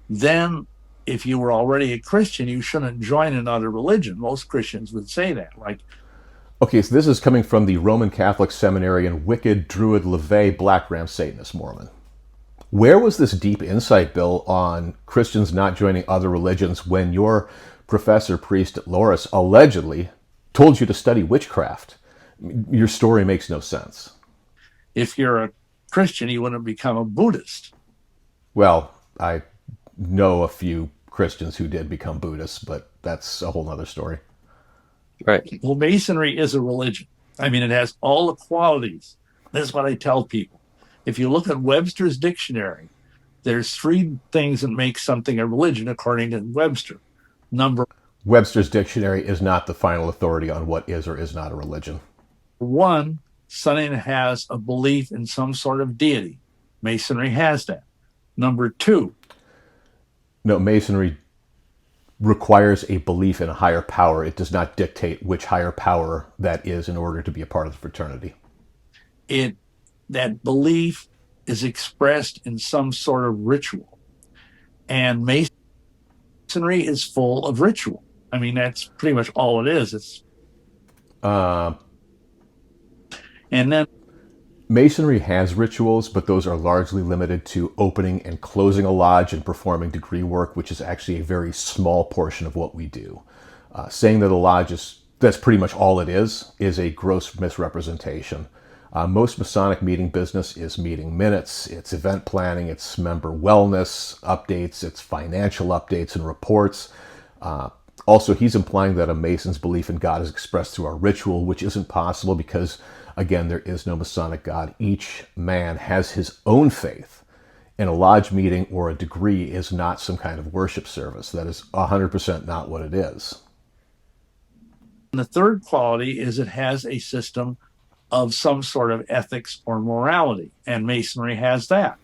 then if you were already a Christian, you shouldn't join another religion. Most Christians would say that. Like, Okay, so this is coming from the Roman Catholic seminarian, wicked Druid LeVay, Black Ram Satanist Mormon. Where was this deep insight, Bill, on Christians not joining other religions when your professor priest at Loras allegedly told you to study witchcraft? Your story makes no sense. if you're a Christian, you wouldn't become a Buddhist. Well, I know a few Christians who did become Buddhists, but that's a whole other story. Right. Well, Masonry is a religion. I mean, it has all the qualities. This is what I tell people. If you look at Webster's dictionary, there's three things that make something a religion, according to Webster. Number Webster's dictionary is not the final authority on what is or is not a religion. one, something that has a belief in some sort of deity. Masonry has that. Number two, No, Masonry requires a belief in a higher power. It does not dictate which higher power that is in order to be a part of the fraternity. that belief is expressed in some sort of ritual. And Masonry is full of ritual. I mean, that's pretty much all it is. And then Masonry has rituals, but those are largely limited to opening and closing a lodge and performing degree work, which is actually a very small portion of what we do. Saying that a lodge that's pretty much all it is a gross misrepresentation. Most Masonic meeting business is meeting minutes, it's event planning, it's member wellness updates, it's financial updates and reports. Also, he's implying that a Mason's belief in God is expressed through a ritual, which isn't possible because, again, there is no Masonic God. Each man has his own faith, and a lodge meeting or a degree is not some kind of worship service. That is 100% not what it is. the third quality is it has a system of some sort of ethics or morality, and Masonry has that.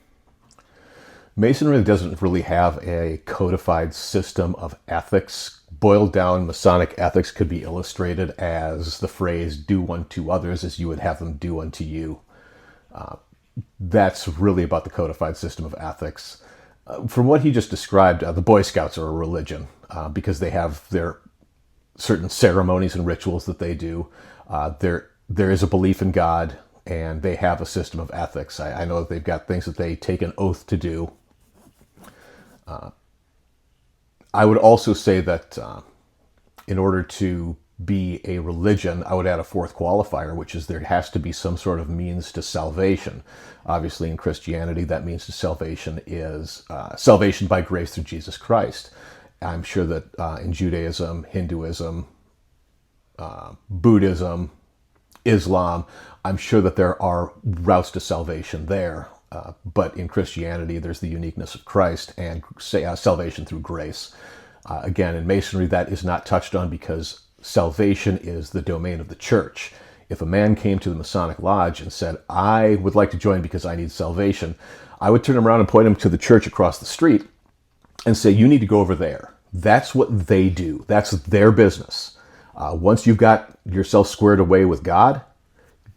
Masonry doesn't really have a codified system of ethics. Boiled down, Masonic ethics could be illustrated as the phrase, do unto others as you would have them do unto you. That's really about the codified system of ethics. From what he just described, the Boy Scouts are a religion because they have their certain ceremonies and rituals that they do. There is a belief in God, and they have a system of ethics. I know that they've got things that they take an oath to do. I would also say that in order to be a religion, I would add a fourth qualifier, which is there has to be some sort of means to salvation. Obviously, in Christianity, that means to salvation is salvation by grace through Jesus Christ. I'm sure that in Judaism, Hinduism, Buddhism, Islam, I'm sure that there are routes to salvation there. But in Christianity, there's the uniqueness of Christ and salvation through grace. Again, in Masonry, that is not touched on because salvation is the domain of the church. If a man came to the Masonic Lodge and said, I would like to join because I need salvation, I would turn him around and point him to the church across the street and say, you need to go over there. That's what they do. That's their business. Once you've got yourself squared away with God,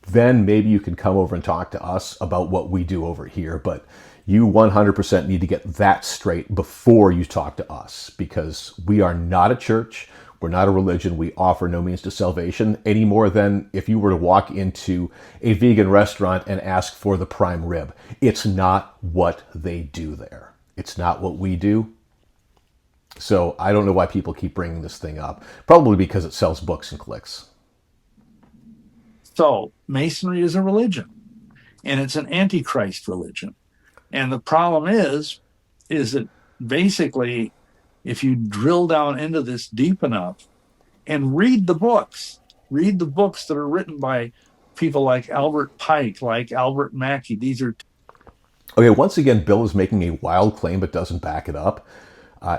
then maybe you can come over and talk to us about what we do over here. But you 100% need to get that straight before you talk to us, because we are not a church. We're not a religion. We offer no means to salvation any more than if you were to walk into a vegan restaurant and ask for the prime rib. It's not what they do there. It's not what we do. So I don't know why people keep bringing this thing up. Probably because it sells books and clicks. So Masonry is a religion, and it's an antichrist religion. And the problem is that basically, if you drill down into this deep enough and read the books that are written by people like Albert Pike, like Albert Mackey, these are... Okay, once again, Bill is making a wild claim but doesn't back it up.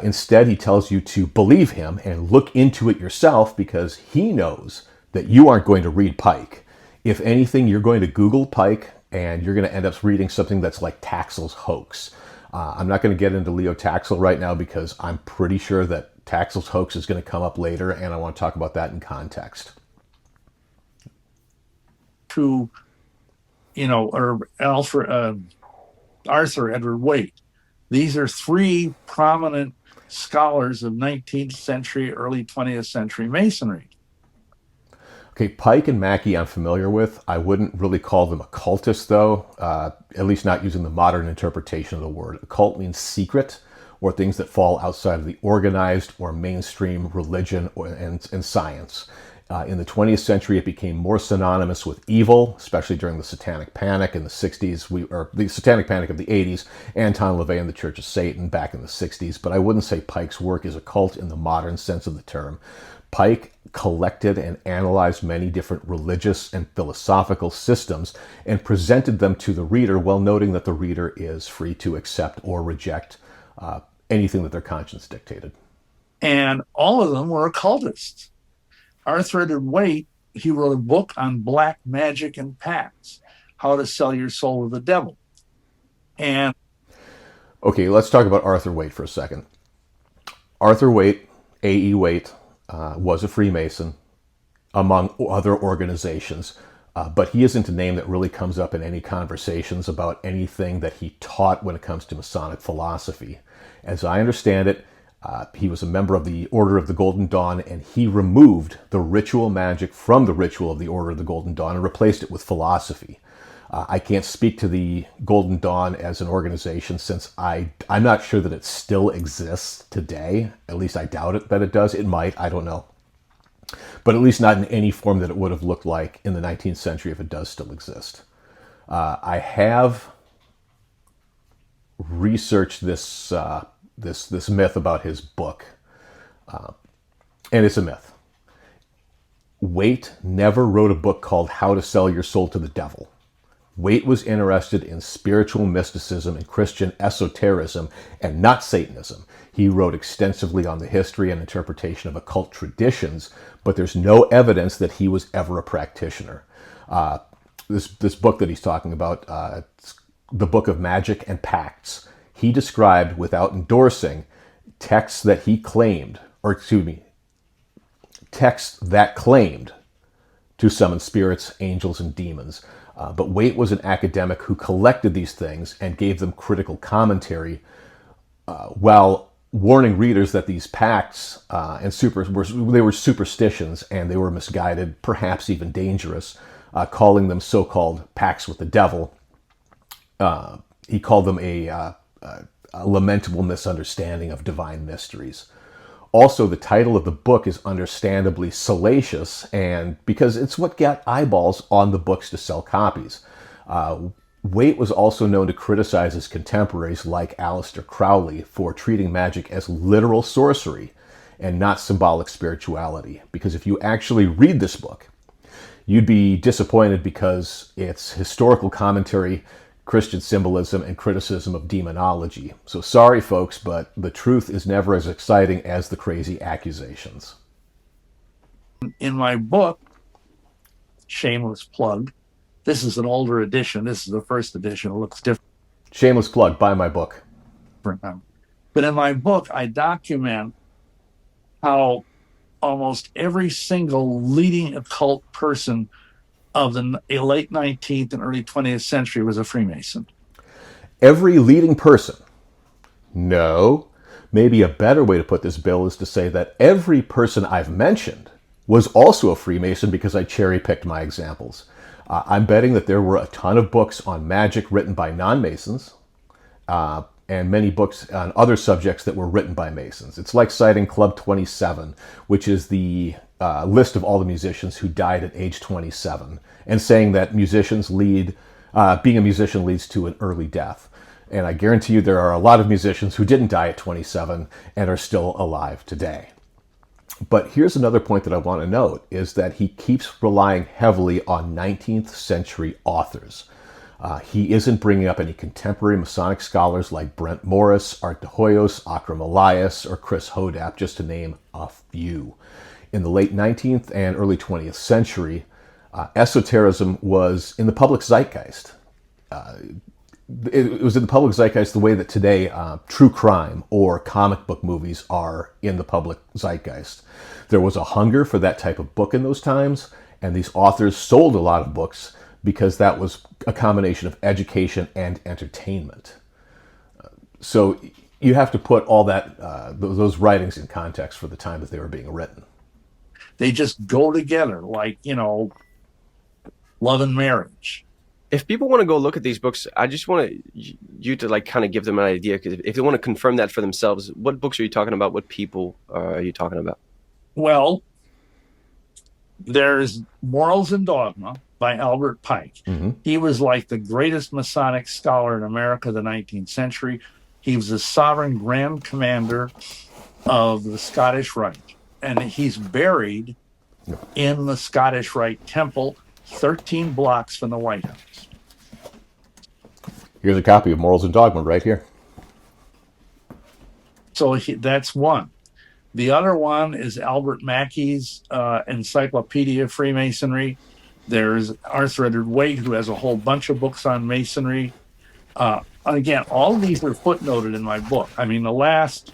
Instead, he tells you to believe him and look into it yourself because he knows that you aren't going to read Pike. If anything, you're going to Google Pike and you're going to end up reading something that's like Taxel's hoax. I'm not going to get into Leo Taxel right now because I'm pretty sure that Taxel's hoax is going to come up later, and I want to talk about that in context. To or Arthur Edward Waite. These are three prominent scholars of 19th century, early 20th century Masonry. Okay, Pike and Mackey I'm familiar with. I wouldn't really call them occultists, though, at least not using the modern interpretation of the word. Occult means secret, or things that fall outside of the organized or mainstream religion and science. In the 20th century, it became more synonymous with evil, especially during the Satanic Panic in the 60s, or the Satanic Panic of the 80s, Anton LaVey and the Church of Satan back in the 60s. But I wouldn't say Pike's work is occult in the modern sense of the term. Pike collected and analyzed many different religious and philosophical systems and presented them to the reader, while noting that the reader is free to accept or reject anything that their conscience dictated. And all of them were occultists. Arthur Edward Waite, he wrote a book on black magic and pacts, how to sell your soul to the devil. And okay, let's talk about Arthur Waite for a second. Arthur Waite, A.E. Waite, was a Freemason, among other organizations, but he isn't a name that really comes up in any conversations about anything that he taught when it comes to Masonic philosophy. As I understand it, he was a member of the Order of the Golden Dawn, and he removed the ritual magic from the ritual of the Order of the Golden Dawn and replaced it with philosophy. I can't speak to the Golden Dawn as an organization, since I'm not sure that it still exists today. At least I doubt it that it does. It might, I don't know. But at least not in any form that it would have looked like in the 19th century, if it does still exist. I have researched this myth about his book, and it's a myth. Waite never wrote a book called How to Sell Your Soul to the Devil. Waite was interested in spiritual mysticism and Christian esotericism, and not Satanism. He wrote extensively on the history and interpretation of occult traditions, but there's no evidence that he was ever a practitioner. This book that he's talking about, it's the Book of Magic and Pacts, he described, without endorsing, texts that he claimed, texts that claimed to summon spirits, angels, and demons. But Waite was an academic who collected these things and gave them critical commentary, while warning readers that these pacts they were superstitions and they were misguided, perhaps even dangerous, calling them so-called pacts with the devil. He called them a lamentable misunderstanding of divine mysteries. Also, the title of the book is understandably salacious, and because it's what got eyeballs on the books to sell copies. Waite was also known to criticize his contemporaries like Aleister Crowley for treating magic as literal sorcery and not symbolic spirituality. Because if you actually read this book, you'd be disappointed, because it's historical commentary, Christian symbolism, and criticism of demonology. So sorry, folks, but the truth is never as exciting as the crazy accusations. In my book, shameless plug, this is an older edition. This is the first edition. It looks different. Shameless plug, buy my book. But in my book, I document how almost every single leading occult person of the late 19th and early 20th century was a Freemason. Every leading person? No. Maybe a better way to put this, Bill, is to say that every person I've mentioned was also a Freemason, because I cherry-picked my examples. I'm betting that there were a ton of books on magic written by non-Masons, and many books on other subjects that were written by Masons. It's like citing Club 27, which is the list of all the musicians who died at age 27, and saying that being a musician leads to an early death. And I guarantee you there are a lot of musicians who didn't die at 27 and are still alive today. But here's another point that I want to note, is that he keeps relying heavily on 19th century authors. He isn't bringing up any contemporary Masonic scholars like Brent Morris, Art de Hoyos, Akram Elias, or Chris Hodap, just to name a few. In the late 19th and early 20th century, esotericism was in the public zeitgeist. It was in the public zeitgeist the way that today true crime or comic book movies are in the public zeitgeist. There was a hunger for that type of book in those times, and these authors sold a lot of books because that was a combination of education and entertainment. So you have to put all that those writings in context for the time that they were being written. They just go together, like, love and marriage. If people want to go look at these books, I just want you to like kind of give them an idea, because if they want to confirm that for themselves, what books are you talking about? What people are you talking about? Well, there's Morals and Dogma by Albert Pike. Mm-hmm. He was like the greatest Masonic scholar in America of the 19th century. He was the sovereign grand commander of the Scottish Rite, and he's buried in the Scottish Rite Temple, 13 blocks from the White House. Here's a copy of Morals and Dogma right here. So that's one. The other one is Albert Mackey's Encyclopedia of Freemasonry. There's Arthur Edward Waite, who has a whole bunch of books on Masonry. Again, all of these are footnoted in my book. I mean, the last...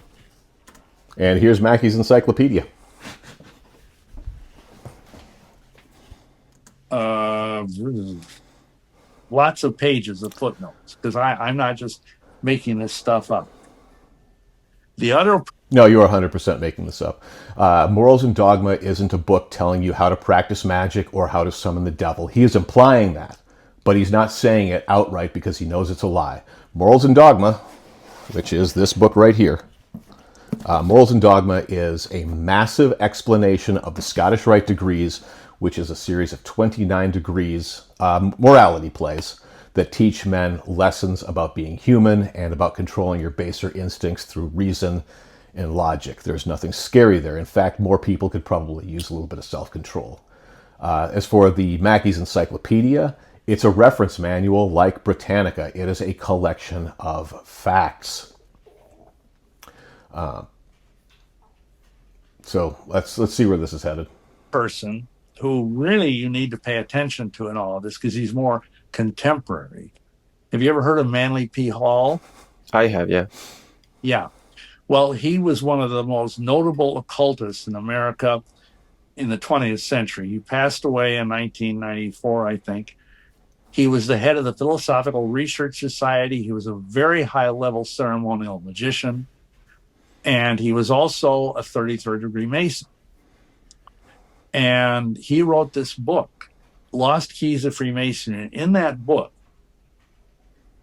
And here's Mackey's Encyclopedia. Lots of pages of footnotes, because I'm not just making this stuff up. The other... No, you're 100% making this up. Morals and Dogma isn't a book telling you how to practice magic or how to summon the devil. He is implying that, but he's not saying it outright because he knows it's a lie. Morals and Dogma, which is this book right here, Morals and Dogma is a massive explanation of the Scottish Rite degrees, which is a series of 29 degrees, morality plays, that teach men lessons about being human and about controlling your baser instincts through reason and logic. There's nothing scary there. In fact, more people could probably use a little bit of self-control. As for the Mackey's Encyclopedia, it's a reference manual like Britannica. It is a collection of facts. So let's see where this is headed. Person who really you need to pay attention to in all of this, because he's more contemporary. Have you ever heard of Manly P. Hall? I have, yeah. Yeah. Well, he was one of the most notable occultists in America in the 20th century. He passed away in 1994, I think. He was the head of the Philosophical Research Society. He was a very high-level ceremonial magician. And he was also a 33rd degree Mason. And he wrote this book, Lost Keys of Freemasonry. And in that book,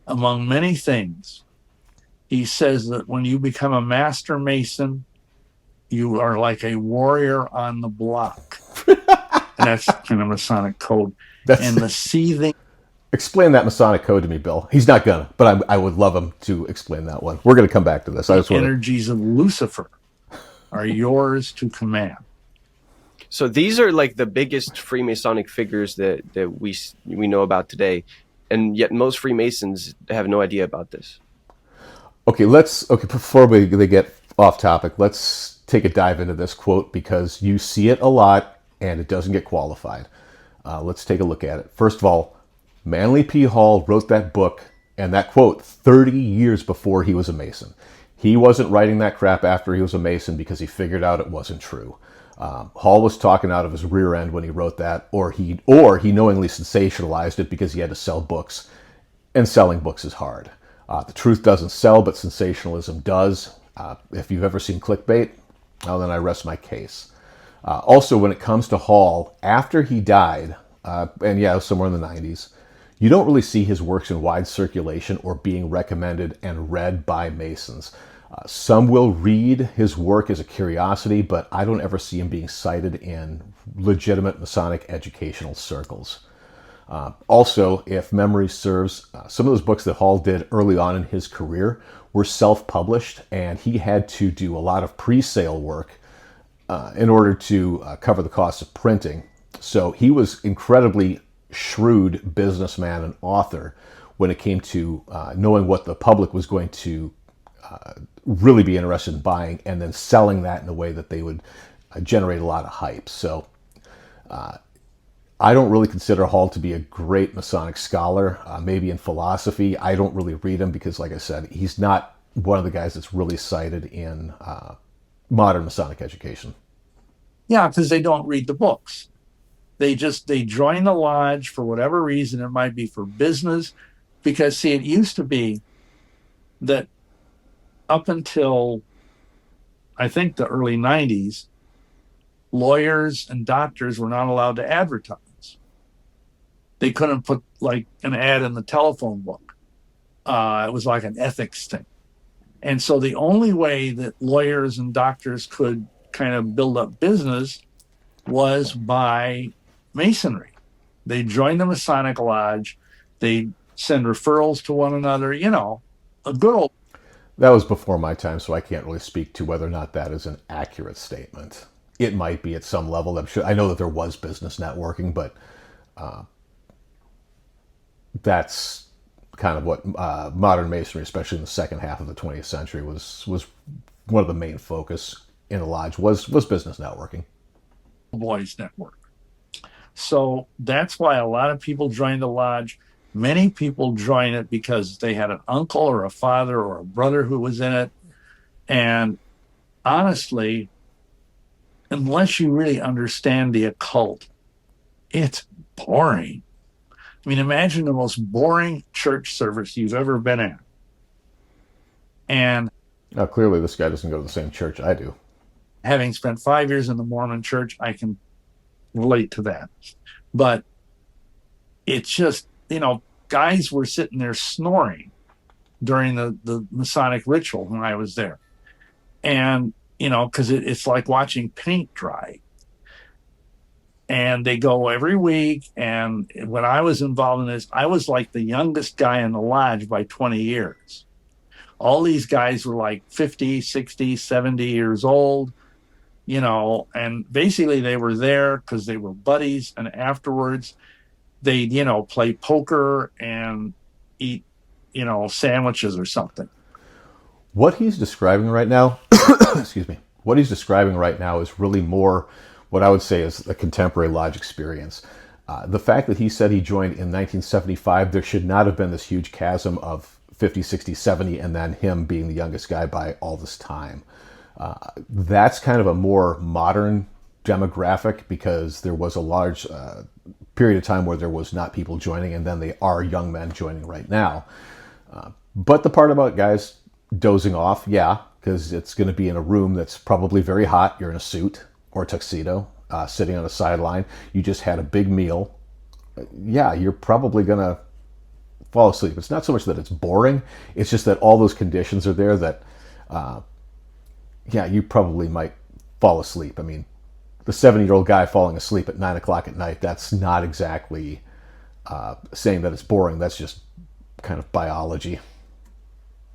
among many things, he says that when you become a master Mason, you are like a warrior on the block. And that's kind of Masonic code. And the seething... Explain that Masonic code to me, Bill. He's not gonna, but I would love him to explain that one. We're gonna come back to this. The energies of Lucifer are yours to command. So these are like the biggest Freemasonic figures that we know about today, and yet most Freemasons have no idea about this. Okay, before they get off topic, let's take a dive into this quote, because you see it a lot and it doesn't get qualified. Let's take a look at it. First of all, Manly P. Hall wrote that book and that quote 30 years before he was a Mason. He wasn't writing that crap after he was a Mason because he figured out it wasn't true. Hall was talking out of his rear end when he wrote that, or he knowingly sensationalized it because he had to sell books, and selling books is hard. The truth doesn't sell, but sensationalism does. If you've ever seen clickbait, well, then I rest my case. Also, when it comes to Hall, after he died, and yeah, somewhere in the 90s, you don't really see his works in wide circulation or being recommended and read by Masons. Some will read his work as a curiosity, but I don't ever see him being cited in legitimate Masonic educational circles. Also, if memory serves, some of those books that Hall did early on in his career were self-published, and he had to do a lot of pre-sale work in order to cover the cost of printing. So he was incredibly shrewd businessman and author when it came to knowing what the public was going to really be interested in buying, and then selling that in a way that they would generate a lot of hype. So I don't really consider Hall to be a great Masonic scholar. Maybe in philosophy, I don't really read him because, like I said, he's not one of the guys that's really cited in modern Masonic education. Yeah, because they don't read the books. They join the lodge for whatever reason. It might be for business, because see, it used to be that up until I think the early 90s, lawyers and doctors were not allowed to advertise. They couldn't put like an ad in the telephone book. It was like an ethics thing. And so the only way that lawyers and doctors could kind of build up business was by Masonry. They joined the Masonic Lodge. They send referrals to one another, you know, a good old. That was before my time, so I can't really speak to whether or not that is an accurate statement. It might be at some level. I'm sure. I know that there was business networking, but that's kind of what modern Masonry, especially in the second half of the 20th century, was one of the main focus in the lodge was business networking. Boys network. So that's why a lot of people joined the lodge. Many people join it because they had an uncle or a father or a brother who was in it. And honestly, unless you really understand the occult, it's boring. I mean, imagine the most boring church service you've ever been at. And now, clearly, this guy doesn't go to the same church I do. Having spent 5 years in the Mormon church, I can relate to that. But it's just, you know, guys were sitting there snoring during the Masonic ritual when I was there. And, you know, because it's like watching paint dry. And they go every week. And when I was involved in this, I was like the youngest guy in the lodge by 20 years. All these guys were like 50, 60, 70 years old, you know, and basically they were there because they were buddies. And afterwards, they'd, you know, play poker and eat, you know, sandwiches or something. What he's describing right now, excuse me, what he's describing right now is really more what I would say is a contemporary lodge experience. The fact that he said he joined in 1975, there should not have been this huge chasm of 50, 60, 70, and then him being the youngest guy by all this time. That's kind of a more modern demographic because there was a large period of time where there was not people joining, and then they are young men joining right now. But the part about guys dozing off, yeah, because it's going to be in a room that's probably very hot. You're in a suit or tuxedo, sitting on a sideline. You just had a big meal. Yeah, you're probably going to fall asleep. It's not so much that it's boring. It's just that all those conditions are there that, yeah, you probably might fall asleep. I mean, the 70-year-old guy falling asleep at 9 o'clock at night, that's not exactly saying that it's boring. That's just kind of biology.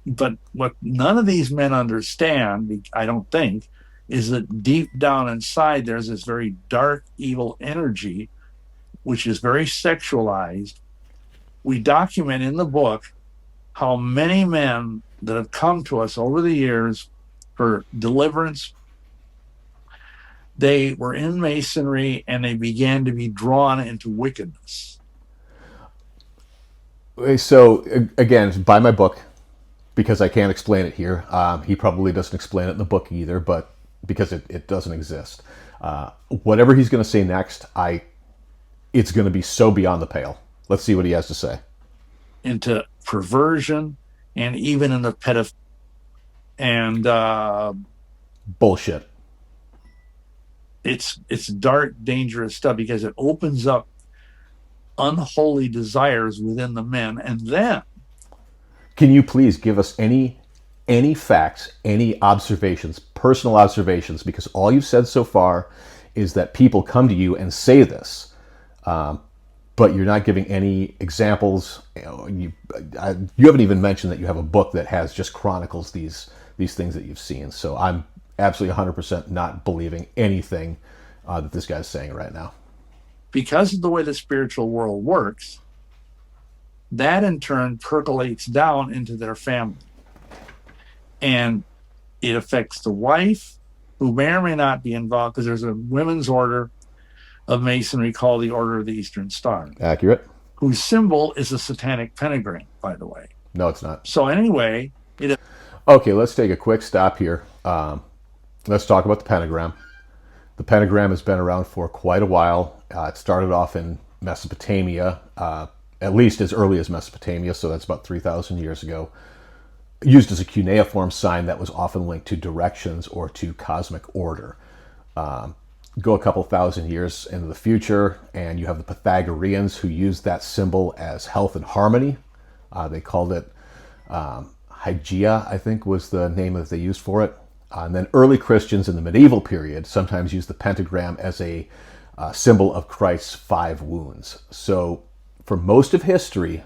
But what none of these men understand, I don't think, is that deep down inside there's this very dark, evil energy, which is very sexualized. We document in the book how many men that have come to us over the years for deliverance, they were in Masonry and they began to be drawn into wickedness. So, again, buy my book, because I can't explain it here. He probably doesn't explain it in the book either, but because it doesn't exist. Whatever he's going to say next, it's going to be so beyond the pale. Let's see what he has to say. Into perversion and even in the pedophilia. And bullshit. It's dark, dangerous stuff because it opens up unholy desires within the men. And then, can you please give us any facts, any observations, personal observations, because all you've said so far is that people come to you and say this, but you're not giving any examples. You haven't even mentioned that you have a book that has just chronicles these things that you've seen. So I'm absolutely 100% not believing anything that this guy's saying right now. Because of the way the spiritual world works, that in turn percolates down into their family. And it affects the wife, who may or may not be involved, because there's a women's order of Masonry called the Order of the Eastern Star. Accurate. Whose symbol is a satanic pentagram, by the way. No, it's not. So anyway, okay, let's take a quick stop here. Let's talk about the pentagram. The pentagram has been around for quite a while. It started off in Mesopotamia, at least as early as Mesopotamia, so that's about 3,000 years ago. Used as a cuneiform sign that was often linked to directions or to cosmic order. Go a couple thousand years into the future, and you have the Pythagoreans who used that symbol as health and harmony. They called it Hygeia, I think was the name that they used for it. And then early Christians in the medieval period sometimes used the pentagram as a symbol of Christ's 5 wounds. So for most of history,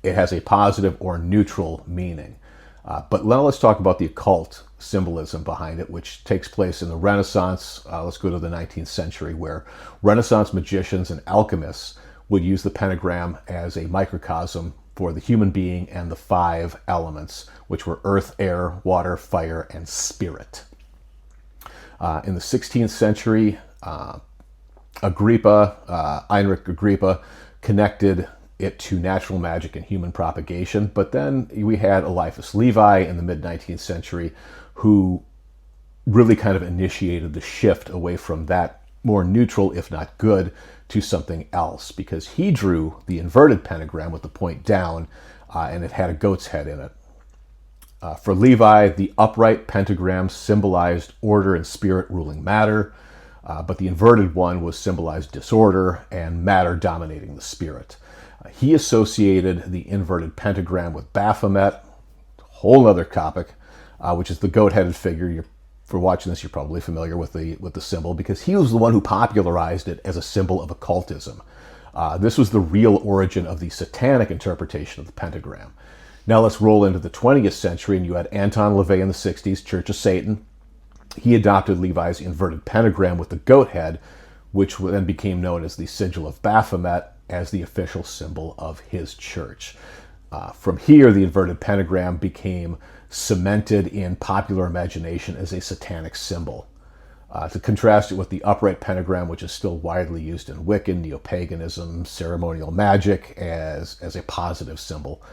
it has a positive or neutral meaning. But now let's talk about the occult symbolism behind it, which takes place in the Renaissance. Let's go to the 19th century, where Renaissance magicians and alchemists would use the pentagram as a microcosm for the human being and the 5 elements, which were earth, air, water, fire, and spirit. In the 16th century, Heinrich Agrippa connected it to natural magic and human propagation. But then we had Eliphas Levi in the mid-19th century who really kind of initiated the shift away from that more neutral, if not good, to something else, because he drew the inverted pentagram with the point down, and it had a goat's head in it. For Levi, the upright pentagram symbolized order and spirit ruling matter, but the inverted one was symbolized disorder and matter dominating the spirit. He associated the inverted pentagram with Baphomet, whole other topic, which is the goat-headed figure. For watching this, you're probably familiar with the symbol, because he was the one who popularized it as a symbol of occultism. This was the real origin of the satanic interpretation of the pentagram. Now let's roll into the 20th century, and you had Anton LaVey in the 60s, Church of Satan. He adopted Levi's inverted pentagram with the goat head, which then became known as the Sigil of Baphomet, as the official symbol of his church. From here, the inverted pentagram became cemented in popular imagination as a satanic symbol. To contrast it with the upright pentagram, which is still widely used in Wiccan, neo-paganism, ceremonial magic as a positive symbol.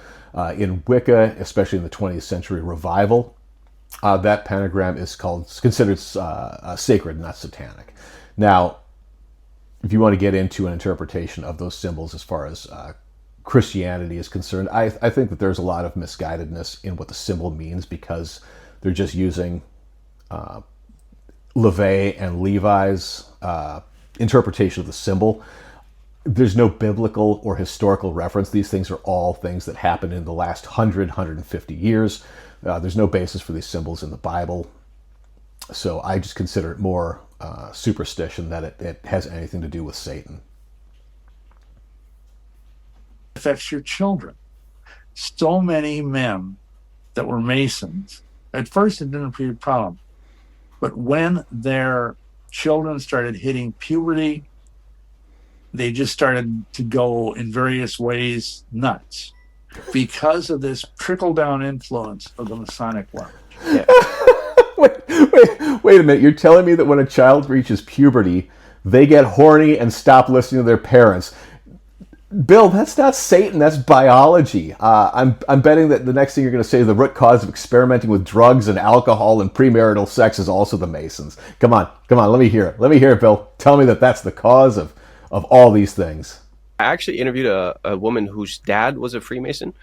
In Wicca, especially in the 20th century revival, that pentagram is considered sacred, not satanic. Now, if you want to get into an interpretation of those symbols as far as Christianity is concerned, I think that there's a lot of misguidedness in what the symbol means, because they're just using LaVey and Levi's interpretation of the symbol. There's no biblical or historical reference. These things are all things that happened in the last 150 years. There's no basis for these symbols in the Bible. So I just consider it more superstition that it has anything to do with Satan. Affects your children. So many men that were Masons, at first it didn't appear a problem, but when their children started hitting puberty, they just started to go in various ways nuts because of this trickle-down influence of the Masonic Lodge. Yeah. Wait a minute. You're telling me that when a child reaches puberty, they get horny and stop listening to their parents? Bill, that's not Satan. That's biology. I'm betting that the next thing you're going to say, the root cause of experimenting with drugs and alcohol and premarital sex, is also the Masons. Come on. Let me hear it. Let me hear it, Bill. Tell me that that's the cause of all these things. I actually interviewed a woman whose dad was a Freemason,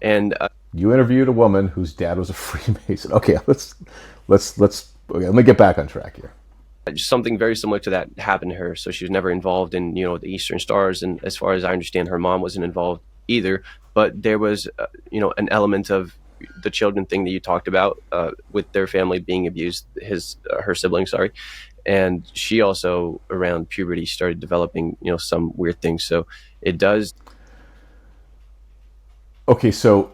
and you interviewed a woman whose dad was a Freemason. Okay, let me get back on track here. Something very similar to that happened to her. So she was never involved in, the Eastern Stars, and as far as I understand, her mom wasn't involved either. But there was, an element of the children thing that you talked about with their family being abused, her siblings, sorry. And she also, around puberty, started developing, some weird things. So it does. Okay, so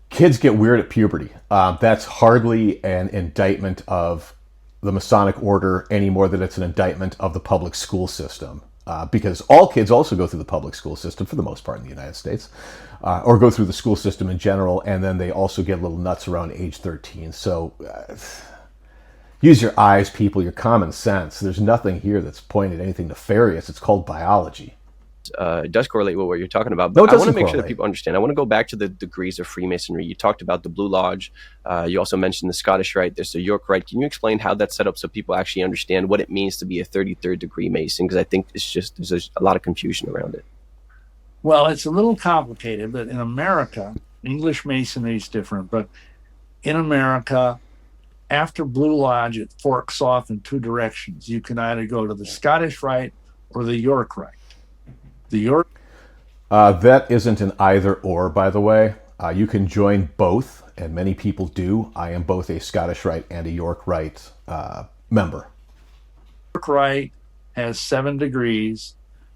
kids get weird at puberty. That's hardly an indictment of the Masonic order any more than it's an indictment of the public school system. Because all kids also go through the public school system, for the most part, in the United States, or go through the school system in general, and then they also get a little nuts around age 13. So use your eyes, people, your common sense. There's nothing here that's pointed at anything nefarious. It's called biology. it does correlate with what you're talking about. No, But it I want to doesn't make sure that correlate. people understand. I want to go back to the degrees of Freemasonry. You talked about the Blue Lodge. You also mentioned the Scottish Rite. There's the York Rite. Can you explain how that's set up so people actually understand what it means to be a 33rd degree Mason? Because I think there's a lot of confusion around it. Well, it's a little complicated, but in America, English Masonry is different. But in America, after Blue Lodge, it forks off in two directions. You can either go to the Scottish Rite or the York Rite. The York. That isn't an either or, by the way. You can join both, and many people do. I am both a Scottish Rite and a York Rite member. York Rite has 7 degrees.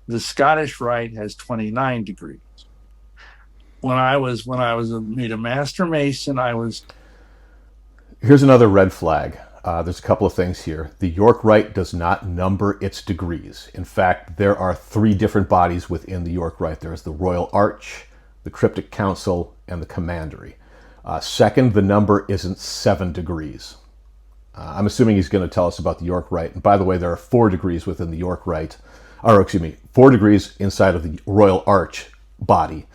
The Scottish Rite has 29 degrees. When I was made a Master Mason, I was. Here's another red flag. There's a couple of things here. The York Rite does not number its degrees. In fact, there are 3 different bodies within the York Rite. There's the Royal Arch, the Cryptic Council, and the Commandery. Second, the number isn't 7 degrees. I'm assuming he's going to tell us about the York Rite. And by the way, there are 4 degrees within the York Rite, 4 degrees inside of the Royal Arch body.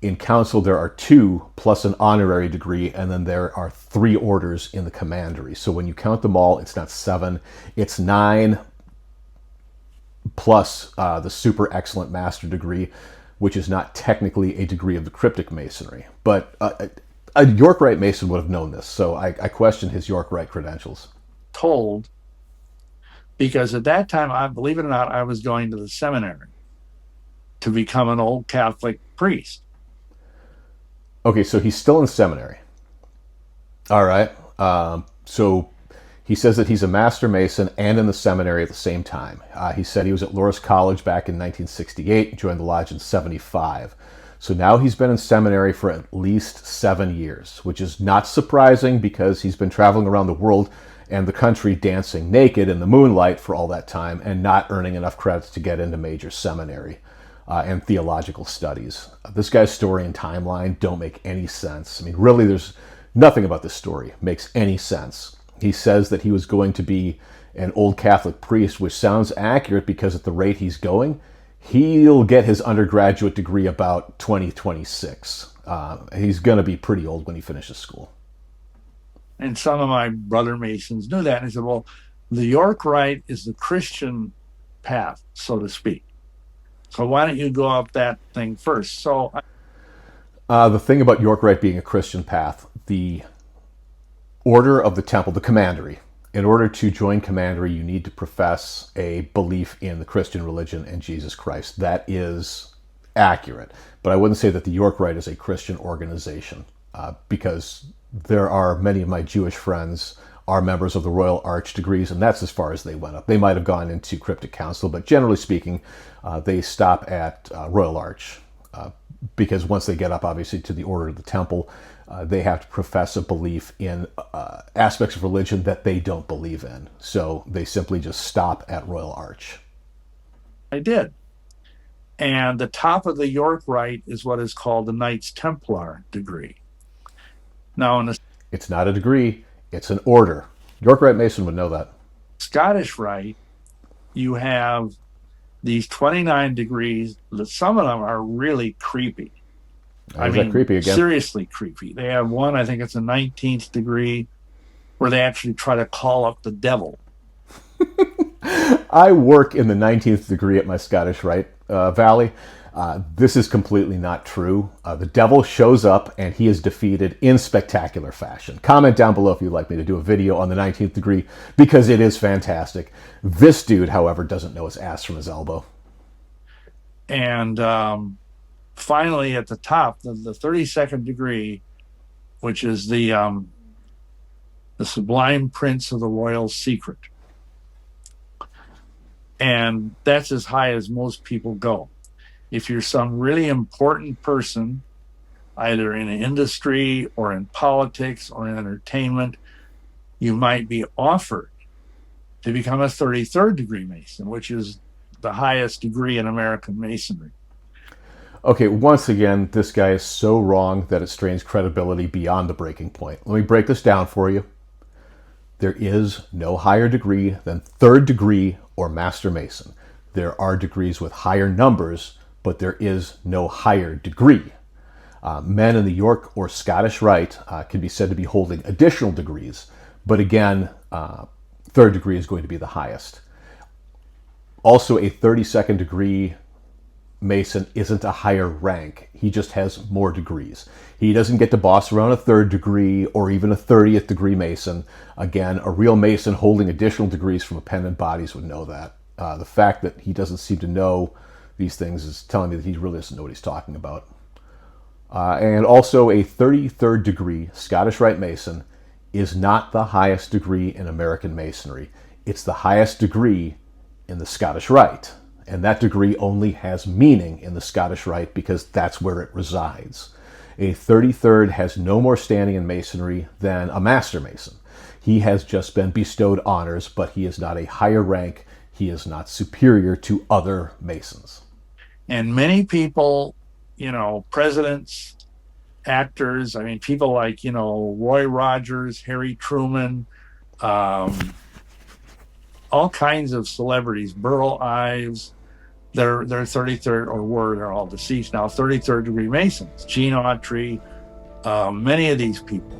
In Council, there are 2 plus an honorary degree, and then there are 3 orders in the Commandery. So when you count them all, it's not 7, it's 9 plus the super excellent master degree, which is not technically a degree of the Cryptic Masonry. But a York Rite Mason would have known this, so I question his York Rite credentials. Told, because at that time, believe it or not, I was going to the seminary to become an old Catholic priest. Okay, so he's still in seminary. All right. So he says that he's a Master Mason and in the seminary at the same time. He said he was at Loras College back in 1968, joined the lodge in 75. So now he's been in seminary for at least 7 years, which is not surprising because he's been traveling around the world and the country dancing naked in the moonlight for all that time and not earning enough credits to get into major seminary and theological studies. This guy's story and timeline don't make any sense. I mean, really, there's nothing about this story makes any sense. He says that he was going to be an old Catholic priest, which sounds accurate because at the rate he's going, he'll get his undergraduate degree about 2026. He's going to be pretty old when he finishes school. And some of my brother Masons knew that. And he said, well, the York Rite is the Christian path, so to speak. So why don't you go up that thing first? So the thing about York Rite being a Christian path, the Order of the Temple, the Commandery, in order to join Commandery, you need to profess a belief in the Christian religion and Jesus Christ. That is accurate. But I wouldn't say that the York Rite is a Christian organization because there are many of my Jewish friends are members of the Royal Arch degrees, and that's as far as they went up. They might have gone into Cryptic Council, but generally speaking, they stop at Royal Arch because once they get up, obviously, to the Order of the Temple, they have to profess a belief in aspects of religion that they don't believe in. So they simply just stop at Royal Arch. I did. And the top of the York Rite is what is called the Knights Templar degree. Now, in the It's not a degree, it's an order. York Rite Mason would know that. Scottish Rite, you have these 29 degrees, that some of them are really creepy. I mean, creepy again. Seriously creepy. They have one, I think it's a 19th degree, where they actually try to call up the devil. I work in the 19th degree at my Scottish Rite Valley. This is completely not true. The devil shows up and he is defeated in spectacular fashion. Comment down below if you'd like me to do a video on the 19th degree because it is fantastic. This dude, however, doesn't know his ass from his elbow. And finally, at the top, the 32nd degree, which is the Sublime Prince of the Royal Secret. And that's as high as most people go. If you're some really important person, either in industry or in politics or in entertainment, you might be offered to become a 33rd degree Mason, which is the highest degree in American Masonry. Okay, once again, this guy is so wrong that it strains credibility beyond the breaking point. Let me break this down for you. There is no higher degree than 3rd degree or Master Mason. There are degrees with higher numbers, but there is no higher degree. Men in the York or Scottish Rite can be said to be holding additional degrees, but again, third degree is going to be the highest. Also, a 32nd degree Mason isn't a higher rank. He just has more degrees. He doesn't get to boss around a third degree or even a 30th degree Mason. Again, a real Mason holding additional degrees from appendant bodies would know that. The fact that he doesn't seem to know these things is telling me that he really doesn't know what he's talking about. And also, a 33rd degree Scottish Rite Mason is not the highest degree in American Masonry. It's the highest degree in the Scottish Rite. And that degree only has meaning in the Scottish Rite because that's where it resides. A 33rd has no more standing in Masonry than a Master Mason. He has just been bestowed honors, but he is not a higher rank. He is not superior to other Masons. And many people, presidents, actors, people like, Roy Rogers, Harry Truman, all kinds of celebrities, Burl Ives, they're 33rd, or they're all deceased now, 33rd degree Masons. Gene Autry, many of these people.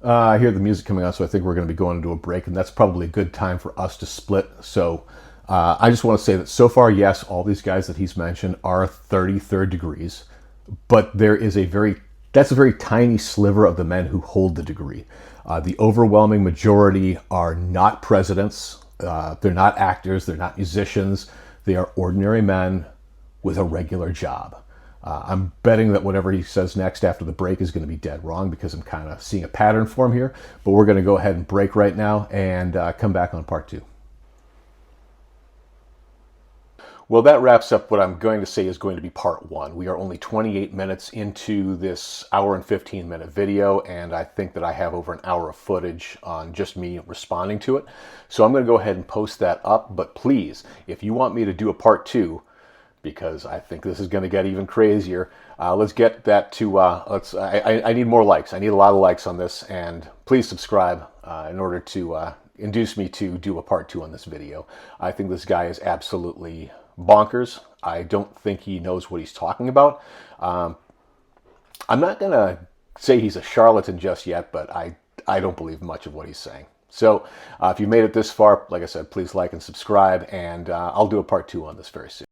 I hear the music coming on, so I think we're going to be going into a break, and that's probably a good time for us to split. So I just want to say that so far, yes, all these guys that he's mentioned are 33rd degrees, but that's a very tiny sliver of the men who hold the degree. The overwhelming majority are not presidents. They're not actors. They're not musicians. They are ordinary men with a regular job. I'm betting that whatever he says next after the break is going to be dead wrong because I'm kind of seeing a pattern form here. But we're going to go ahead and break right now and come back on part 2. Well, that wraps up what I'm going to say is going to be part 1. We are only 28 minutes into this hour and 15-minute video, and I think that I have over an hour of footage on just me responding to it. So I'm going to go ahead and post that up, but please, if you want me to do a part 2, because I think this is going to get even crazier, let's get that to, I need more likes. I need a lot of likes on this, and please subscribe in order to induce me to do a part 2 on this video. I think this guy is absolutely bonkers. I don't think he knows what he's talking about. I'm not going to say he's a charlatan just yet, but I don't believe much of what he's saying. So if you made it this far, like I said, please like and subscribe, and I'll do a part 2 on this very soon.